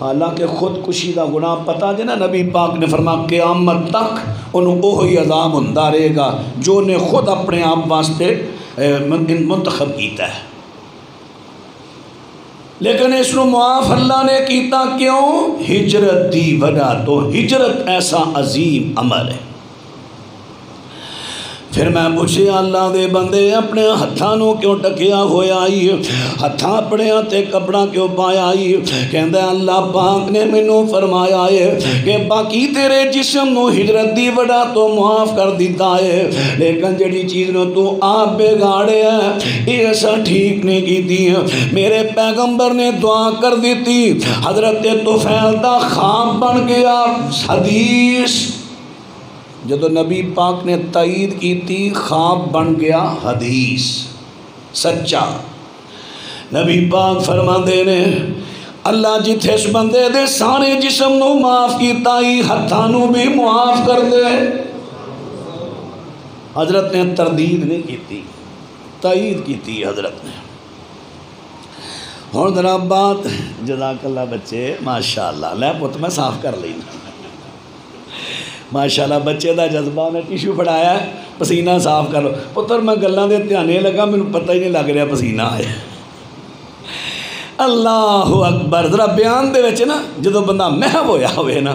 حالانکہ خودکشی دا گناہ پتا جے نا نبی پاک نے فرمایا قیامت تک انہوں اوہی عذاب ہوندا رہے گا جو نے خود اپنے آپ واسطے منتخب کیتا ہے. لیکن اس نو معاف اللہ نے کیتا کیوں؟ ہجرت دی وجہ تو. ہجرت ایسا عظیم عمل ہے. پھر میں پوچھے اللہ دے بندے اپنے ہتھاں نو کیوں ٹکیا ہویا آئی ہتھاں اپنے تے کپڑا کیوں پایا آئی. کہندا اللہ پاک نے مینوں فرمایا ہے کہ باقی تیرے جسم نو ہجرت دی وجہ تو معاف کر دیتا ہے لیکن جڑی چیز نو تو آپ بگاڑیا یہ ایسا ٹھیک نہیں کیتی. میرے پیغمبر نے دعا کر دیتی حضرت طفیل دا خواب بن گیا حدیث. جدو نبی پاک نے تائید کی تھی خواب بن گیا حدیث سچا. نبی پاک فرماندے نے اللہ جتھے اس بندے دے سارے جسم نو معاف کیتا ہی ہتھاں نو بھی معاف کر دے. حضرت نے تردید نہیں کیتی تائید کیتی حضرت نے. ہوں ذرا بات جزاک اللہ بچے ماشاءاللہ لے پت میں صاف کر لینا ماشاءاللہ بچے دا جذبہ نے ٹیشو پڑھایا پسینہ صاف کر لو. پتر میں گلاں دے دھیانے لگا مینوں پتہ ہی نہیں لگ رہا پسینہ ہے. اللہ اکبر. ذرا بیان دے وچ نا جدو بندہ محو ہویا ہوئے نا.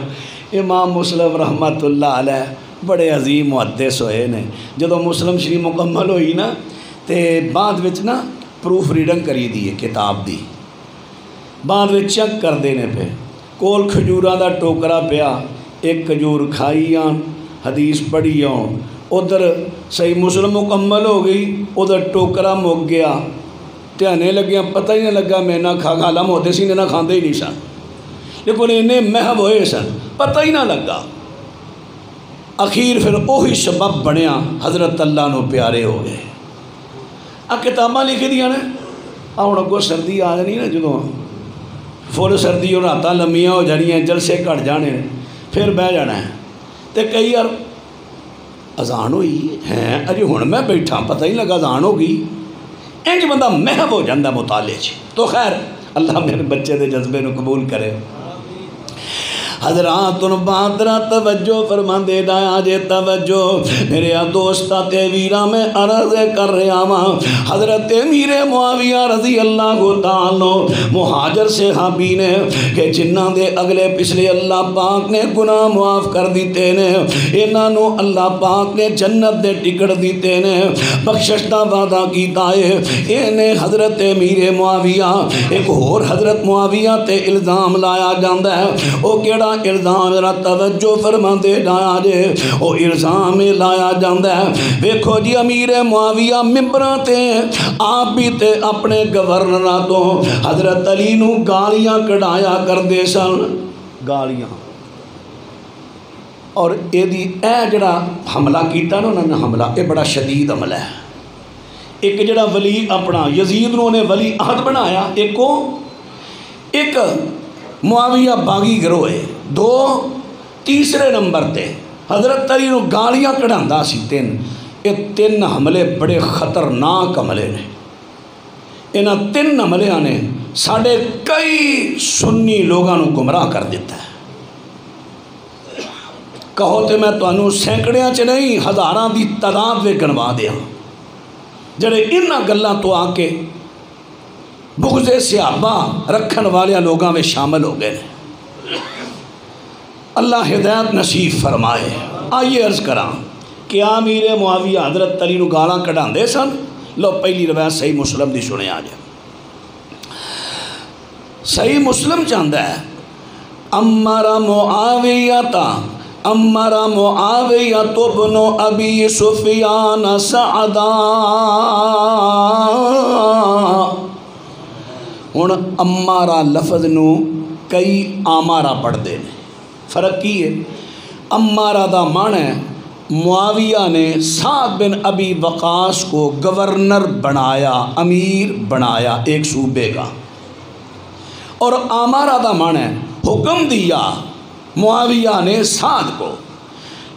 امام مسلم رحمت اللہ علیہ بڑے عظیم محدث ہوئے نے. جدو مسلم شریف مکمل ہوئی نا تے بعد وچ نا پروف ریڈنگ کری دی کتاب دی. بعد وچ چیک کر دینے پہ کول کھجوراں دا ٹوکرا پیا ایک کھجور کھائی آن حدیث پڑھی آن. ادھر صحیح مسلم مکمل ہو گئی ادھر ٹوکرا مک گیا. دھیانے لگیاں پتہ ہی نہیں لگا میں نہ کھا کھالا ہوتے سی نہ کھاندے ہی نہیں سن لیکن انہیں محب ہوئے سن پتہ ہی نہ لگا. اخیر پھر وہی سبب بنیا حضرت اللہ نو پیارے ہو گئے. کتاباں لکھی دیاں نے ہوں اگوں سردی آ جانی نا جدوں فل سردی اور راتاں لمیاں ہو جانیاں جلسے گھٹ جانے پھر بہ جانا ہے. تو کئی یار اذان ہوئی ہے اجے ہوں میں بیٹھا پتہ ہی لگا اذان ہو گئی. انج بندہ محب ہو جاندہ مطالعے چ. تو خیر اللہ میرے بچے دے جذبے نو قبول کرے. حضرات بہادرہ توجہ فرماندے ڈایا جے توجہ میرے دوستا تے ویرا میں عرض کر رہا ہاں حضرت امیر معاویہ رضی اللہ تعالی مہاجر صحابی نے کہ جنہاں دے اگلے پچھلے اللہ پاک نے گناہ معاف کر دیتے نے انہاں نو اللہ پاک نے جنت دے ٹکٹ دیتے نے بخشش دا وعدہ کیتا ہے انہیں حضرت امیر معاویہ ایک اور حضرت معاویہ تے الزام لایا جاندہ ہے او کیڑا الزام ذرا توجہ فرما دے ڈایا جے او الزام لایا جاندہ ہے ویکھو جی امیر معاویہ ممبراں تے آپ بھی تے اپنے گورنراں تو حضرت علی نو گالیاں کڑایا کر دے سن گالیاں اور اے دی اے جڑا حملہ کیتا نا انہوں نے حملہ اے بڑا شدید عمل ہے ایک جڑا ولی اپنا یزید نو نے ولی عہد بنایا ایک معاویہ باغی گروہ ہے دو تیسرے نمبر تے حضرت علی نو گالیاں کڑھاندا سی تین حملے بڑے خطرناک حملے نے انہاں تین حملیاں نے ساڑھے کئی سنی لوگاں نو گمراہ کر دیتا ہے کہو تے میں تانوں سینکڑیاں چ نہیں ہزاراں دی تعداد وچ گنوا دیاں جڑے انہاں گلاں تو آ کے بغض صحابہ رکھن والے لوگاں میں شامل ہو گئے اللہ ہدایت نصیب فرمائے آئیے عرض کراں کیا امیر معاویہ حضرت علی نو گالاں کڈھاندے سن لو پہلی روایت صحیح مسلم دی سنے آ جائے صحیح مسلم چاہتا ہے امر معاویہ بن ابی سفیان سعدا ہن امارا لفظ نو کئی آمارا پڑھ دے فرق کی ہے امارا دا معنی ہے معاویہ نے سعد بن ابی وقاص کو گورنر بنایا امیر بنایا ایک صوبے کا اور آمارا دا معنی ہے حکم دیا معاویہ نے سعد کو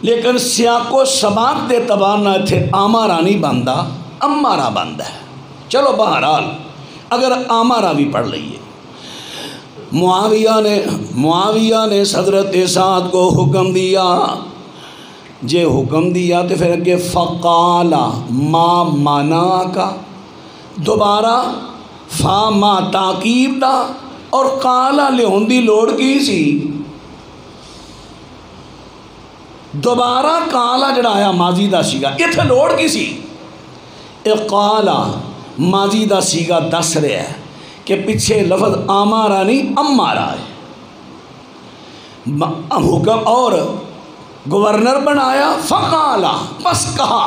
لیکن سیاق و سباق دے تبانا تھے آمارا نہیں بندہ امارا بندہ ہے چلو بہرحال اگر آمارا بھی پڑھ لئیے معاویہ نے حضرت سعد کو حکم دیا جے حکم دیا تو پھر اگے فقالا ما مانا کا دوبارہ فا ما تاکیب دا اور قالا لہن دی لوڑ کی سی دوبارہ قالا جڑا آیا ماضی دا سیگا اتھے لوڑ کی سی اقالا ماضی دا سیگا دس رہے ہے کہ پیچھے لفظ آمارا نہیں امارا ہے حکم اور گورنر بنایا فقالا بس کہا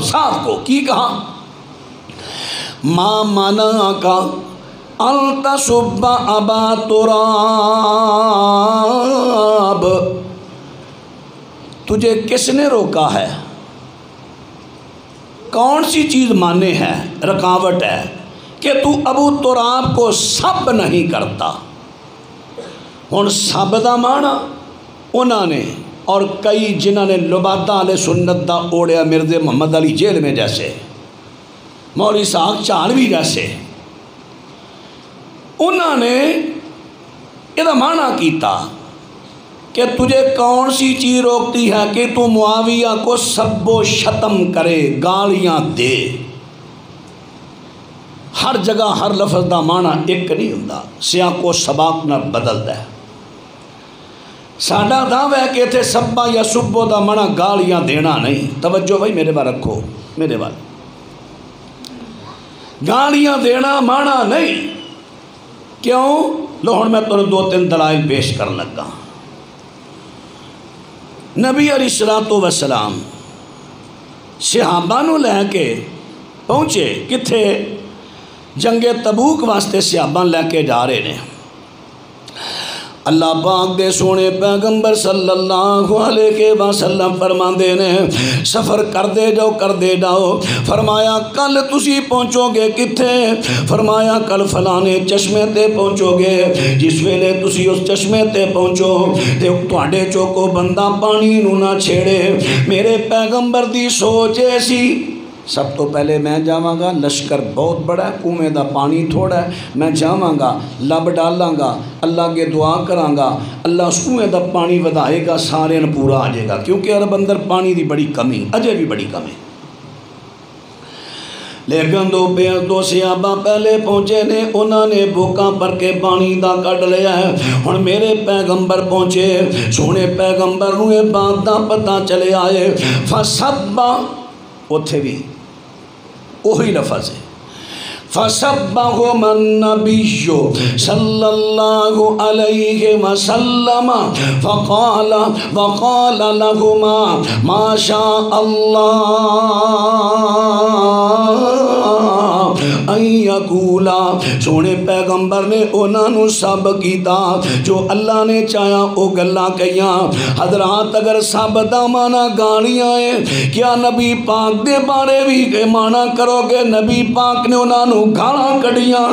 سعد کو کی کہا ما منع کا التصب ابا تراب تجھے کس نے روکا ہے کون سی چیز مانے ہے رکاوٹ ہے کہ تو ابو تراب کو سب نہیں کرتا ہن سب دا مانا انہوں نے اور کئی جنہوں نے لبادہ علیہ سنت دا اوڑیا مرزا محمد علی جیل میں جیسے مولوی اسحاق چالوی جیسے انہوں نے یہ معنی کیتا کہ تجھے کون سی چیز روکتی ہے کہ تو معاویہ کو سب و شتم کرے گالیاں دے ہر جگہ ہر لفظ دا معنی ایک نہیں ہوتا سیاق و سباق نہ بدلتا ہے ساڈا دعویٰ ہے کہ اتنے سبا یا سبو دا معنی گالیاں دینا نہیں توجہ بھائی میرے بار رکھو میرے بار گالیاں دینا معنی نہیں کیوں لو ہن میں تمہیں دو تین دلائل پیش کر لگا نبی علیہ الصلوۃ والسلام صحابہ نو لے کے پہنچے کتھے جنگ تبوک واسطے صحابہ لے کے جا رہے نے اللہ پاک دے سونے پیغمبر صلی اللہ علیہ وسلم فرماندے نے سفر کر دے جاؤ فرمایا کل تسی پہنچو گے کتھے فرمایا کل فلانے چشمے تے پہنچو گے جس ویلے تسی اس چشمے تے پہنچو تے تواڈے چوکو بندہ پانی نو نہ چھیڑے میرے پیغمبر دی سوچ ایسی سب تو پہلے میں جاواں گا، لشکر بہت بڑا ہے، کنویں دا پانی تھوڑا ہے، میں جاواں گا، لب ڈالاں گا، اللہ کے دعا کراں گا، اللہ اس کنویں دا پانی ودائے گا، سارے نے پورا آ جائے گا، کیونکہ عرب اندر پانی دی بڑی کمی، اجے بھی بڑی کمی۔ لیکن دو صحابہ پہلے پہنچے نے، انہوں نے بھوکاں پر کے پانی دا کٹ لیا ہے۔ ہن میرے پیغمبر پہنچے، سونے پیغمبر نوں یہ بات دا پتہ چلے آئے، فسبا، اتھے بھی وہی لفظ ہے، فسبهم النبی صلی اللہ علیہ وسلم وقال لهما ما شاء اللہ ان یقولا، سونے پیغمبر نے انہوں نے سب کیتا جو اللہ نے چاہیا او گلاں کیاں۔ حضرات اگر سب دا مانا گالیاں ہیں، کیا نبی پاک دے بارے بھی کے مانا کرو گے نبی پاک نے انہوں نے گالاں کڑیاں؟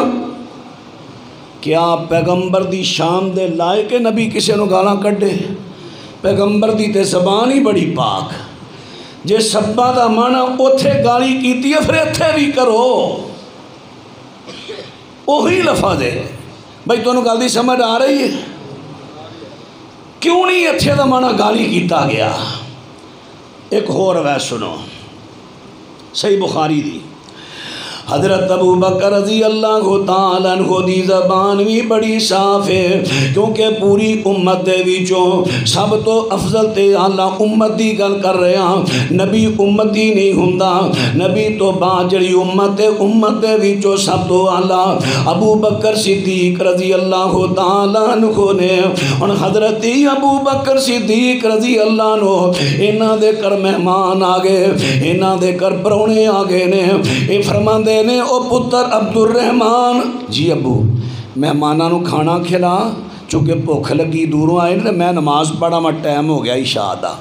کیا پیغمبر دی شان دے لائے کہ نبی کسی نو گالاں کڈے؟ پیغمبر دی تے زبان ہی بڑی پاک، جے سبا دا مانا اوتھے گالی کیتی ہے پھر اتھے بھی کرو، وہی لفظ ہے۔ بھائی تو انہوں گل دی سمجھ آ رہی ہے؟ کیوں نہیں اتھے دا مانا گالی کیتا گیا؟ ایک اور روایت سنو، صحیح بخاری دی، حضرت ابو بکر رضی اللہ تعالیٰ عنہ دی زبان بھی بڑی صاف ہے، کیونکہ پوری امت دے وچوں سب تو افضل تے اعلیٰ امت دی گل کر رہے ہیں۔ نبی امتی نہیں ہوندا، نبی تو بعد جڑی امت ہے، امت دے وچوں سب تو اعلیٰ ابو بکر صدیق رضی اللہ تعالیٰ عنہ نے۔ ہن حضرت ابو بکر صدیق رضی اللہ عنہ انہاں دے کر مہمان آ گئے، انہاں دے کر پرونے آ گئے نے، اے فرماندے نے او پتر عبد الرحمن، جی ابو مہماناں نو کھانا کھلا، چونکہ بھوک لگی دوروں آئے نے، میں نماز پڑھا میں ٹائم ہو گیا عشاء دا۔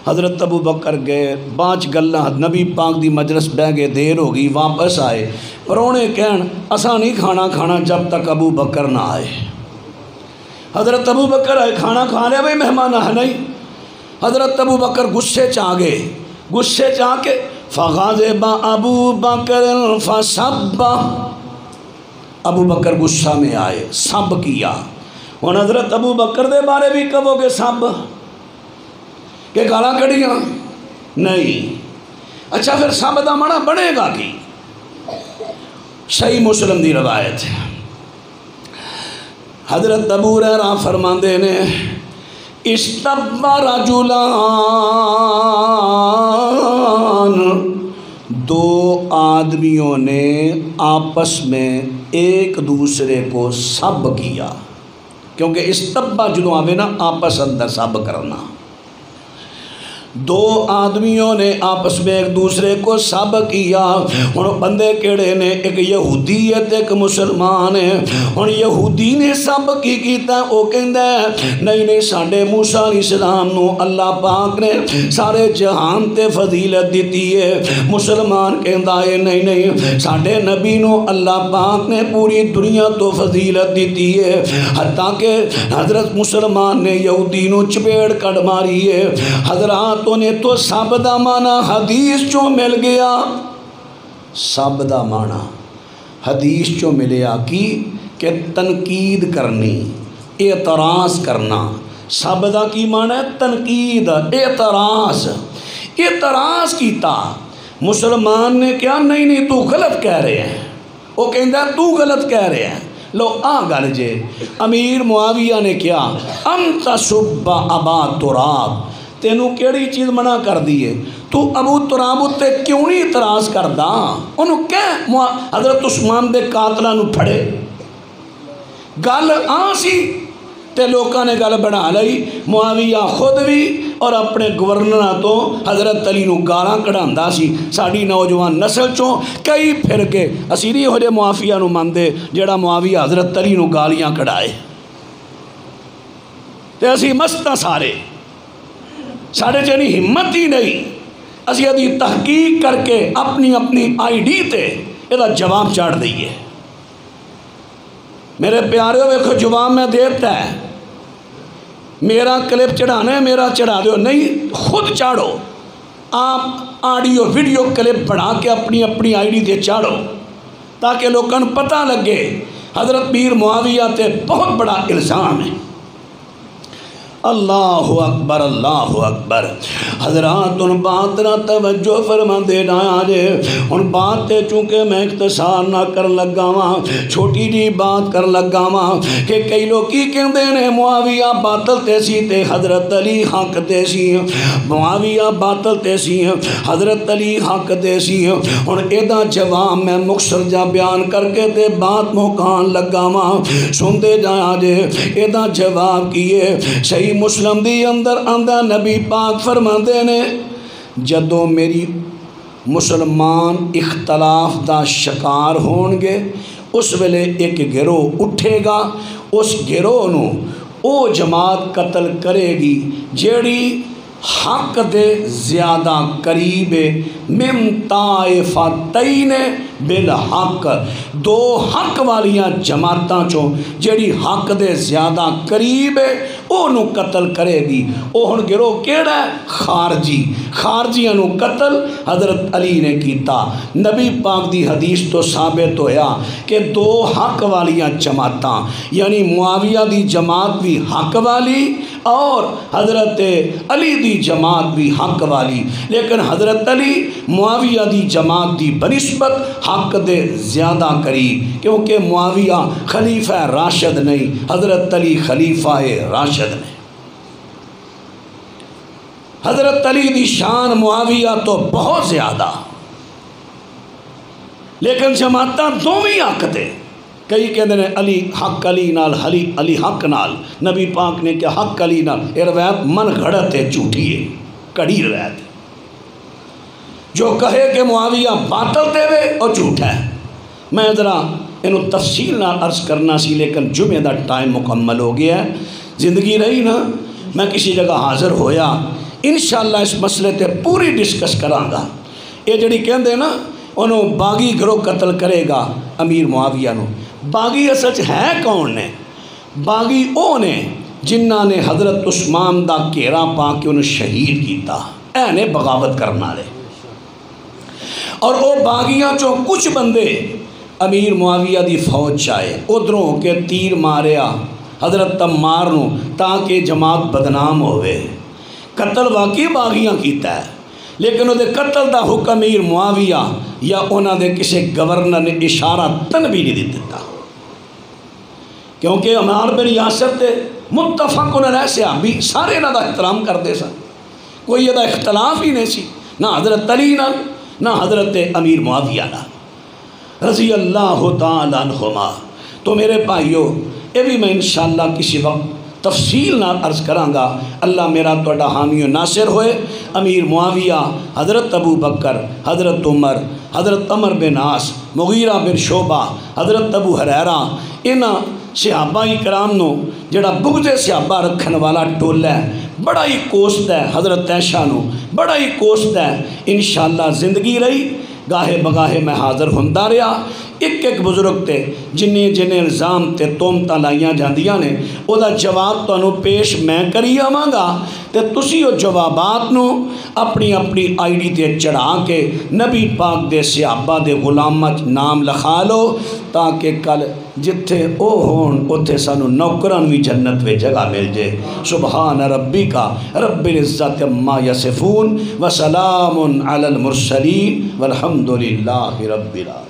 حضرت ابو بکر گئے، بانچ گلاں نبی پاک دی مجلس بہ گئے، دیر ہو گئی، واپس آئے، پرونے کہن اساں نہیں کھانا جب تک ابو بکر نہ آئے۔ حضرت ابو بکر آئے، کھانا کھا لیا بھائی مہمان ہے نہیں؟ حضرت ابو بکر غصے چ آ گئے، غصے چ آ کے فغضب ابو بکر فسب، ابو بکر غصہ میں آئے، سب کیا۔ ہن حضرت ابو بکر دے بارے بھی کہو گے سب کہ گالاں کڑیاں؟ نہیں۔ اچھا پھر سب دا مانا بنے گا کی؟ صحیح مسلم دی روایت ہے، حضرت ابو ہریرہ فرماندے نے استب رجلان، دو آدمیوں نے آپس میں ایک دوسرے کو سب کیا، کیونکہ استبا جدوں آوے نا آپس اندر سب کرنا، دو آدمیوں نے آپس میں ایک دوسرے کو سب کیا۔ ہن بندے کیڑے نے؟ ایک یہودی ہے ایک مسلمان ہے۔ ہن یہودی نے سب کی کیتا، او کہندا ہے نہیں ساڈے موسیٰ علیہ السلام نو اللہ پاک نے سارے جہان تے فضیلت دیتی ہے۔ مسلمان کہندا ہے نہیں ساڈے نبی نو اللہ پاک نے پوری دنیا تو فضیلت دیتی ہے، حتیٰ کہ حضرت مسلمان نے یہودی نو چپیڑ کڑ ماری ہے۔ حضرات نے تو سب دا مانا حدیث چوں مل گیا، سب دا مانا حدیث چوں ملیا کی کہ تنقید کرنی، اعتراض کرنا۔ سب دا کی مانا ہے تنقید، اعتراض کیتا۔ مسلمان نے کیا نہیں تو غلط کہہ رہے ہیں، وہ کہندا تو غلط کہہ رہے ہیں۔ لو آ گل جے امیر معاویہ نے کیا انت سب ابا تراب، تینوں کیڑی چیز منع کر دیئے، تو ابو تراب تے کیوں نہیں اعتراض کردا؟ انہوں کہ حضرت عثمان دے قاتلہ نو پھڑے، گل آسی تے لوکاں نے گل بنا لئی۔ معاویہ خود بھی اور اپنے گورنرہ تو حضرت علی نو گالاں کڑھاندا سی۔ ساڈی نوجوان نسل چوں کئی پھر کے اسی نہیں ہو جے معافیہ نو ماندے جیڑا معاویہ حضرت علی نو گالیاں کڑھائے، تے اسی مستاں سارے، ساڑھے چینی ہمت ہی نہیں، اسی ادھی تحقیق کر کے اپنی آئی ڈی تے یہ جواب چاڑ دئیے۔ میرے پیارے ویکھو جواب میں دیتا ہے، میرا کلپ چڑھانا ہے میرا چڑھا دو، نہیں خود چاڑو، آپ آڈیو ویڈیو کلپ بنا کے اپنی اپنی آئی ڈی تے چاڑو تاکہ لوگوں کو پتہ لگے حضرت میر معاویہ تے بہت بڑا الزام ہے۔ اللہ اکبر اللہ اکبر۔ حضرات ان بات نہ توجہ فرما دے رہا جے، ان بات تے چونکہ میں اختصار نہ کر لگا وا، چھوٹی جی بات کر لگا وا کہ کئی لوگ کی کہندے نے معاویہ باطل تے سی تے حضرت علی حق تے سی، معاویہ باطل تے سی حضرت علی حق تے سی۔ ہن ایدا جواب میں مختصر جا بیان کر کے تے بات مکان لگا وا، سن دے جایا جے۔ ایدا جواب کیے صحیح مسلم دی اندر آندا نبی پاک فرماندے نے جدوں میری مسلمان اختلاف دا شکار ہون گے اس ویلے ایک گروہ اٹھے گا، اس گروہ نو او جماعت قتل کرے گی جیڑی حق دے زیادہ قریب من طائفتین بالحق، دو حق والیاں جماعتاں چوں جیڑی حق دے زیادہ قریب ہے او نو قتل کرے گی۔ او ہن گروہ کیڑا ہے؟ خارجی، خارجیاں نو قتل حضرت علی نے کیتا۔ نبی پاک دی حدیث تو ثابت ہویا کہ دو حق والیاں جماعتاں یعنی معاویہ دی جماعت بھی حق والی اور حضرت علی دی جماعت بھی حق والی، لیکن حضرت علی معاویہ دی جماعت دی بنسبت حق دے زیادہ قریب، کیونکہ معاویہ خلیفہ راشد نہیں، حضرت علی خلیفہ راشد نہیں۔ حضرت علی دی شان معاویہ تو بہت زیادہ، لیکن جماعتاں دوویں حق دے۔ کئی کہتے ہیں علی حق علی نال، علی حق نال، نبی پاک نے کہ حق علی نال، یہ روایت من گھڑت ہے، جھوٹی ہے، کڑی روایت ہے۔ جو کہے کہ معاویہ باطل تے وے اور جھوٹ ہے۔ میں ذرا انہوں تفصیل نہ عرض کرنا سی، لیکن جمعہ دا ٹائم مکمل ہو گیا ہے، زندگی رہی نا میں کسی جگہ حاضر ہویا انشاءاللہ اس مسئلے تے پوری ڈسکس کراں گا۔ یہ جڑی کہندے نا انہوں باغی گروہ قتل کرے گا امیر معاویہ نو، باغی سچ ہے کون نے؟ باغی او نے جنہاں نے حضرت عثمان دا گھیرا پا کے انہوں شہید کیتا، اے نے بغاوت کرنا لے۔ اور او باغیاں چوں کچھ بندے امیر معاویہ دی فوج چاہے ادھروں کے تیر ماریا حضرت تمار نو تاکہ جماعت بدنام ہوئے۔ قتل واقعی باغیاں کیتا ہے، لیکن وہ قتل دا حکم امیر معاویہ یا انہاں دے کسی گورنر نے اشارہ تن بھی نہیں دیتا، کیونکہ عمار بن یاسر تے متفق علیہ صحابی سارے انہاں دا احترام کرتے سن، کوئی یہ دا اختلاف ہی نہیں سی، نہ حضرت علی نال نہ حضرت امیر معاویہ نال رضی اللہ تعالیٰ عنہما۔ تو میرے بھائیو یہ بھی میں انشاءاللہ کسی وقت تفصیل نہ عرض کراں گا۔ اللہ میرا توڑا حامی و ناصر ہوئے۔ امیر معاویہ، حضرت ابو بکر، حضرت عمر، حضرت عمر بن عاص، مغیرہ بن شعبہ، حضرت ابو ہریرہ، انہاں صحابہ کرام نو جڑا بغض صحابہ رکھن والا ٹولہ ہے بڑا ہی کوست ہے، حضرت عائشہ نو بڑا ہی کوست ہے۔ انشاءاللہ زندگی رہی گاہے بگاہے میں حاضر ہوندا رہا۔ ایک ایک بزرگ تے جنہیں الزام تے تومتاں لائیاں جاندیاں نے او دا جواب تانوں پیش میں کری آواں گا، تے تسی او جوابات نو اپنی اپنی آئی ڈی تے چڑھا کے نبی پاک دے صحابہ دے غلاماں نام لکھا لو، تاکہ کل جتھے او ہون اتھے سانو نوکران بھی جنت میں جگہ مل جائے۔ سبحان ربک رب العزت عما یصفون وسلام علی المرسلین والحمد للہ رب العالمین۔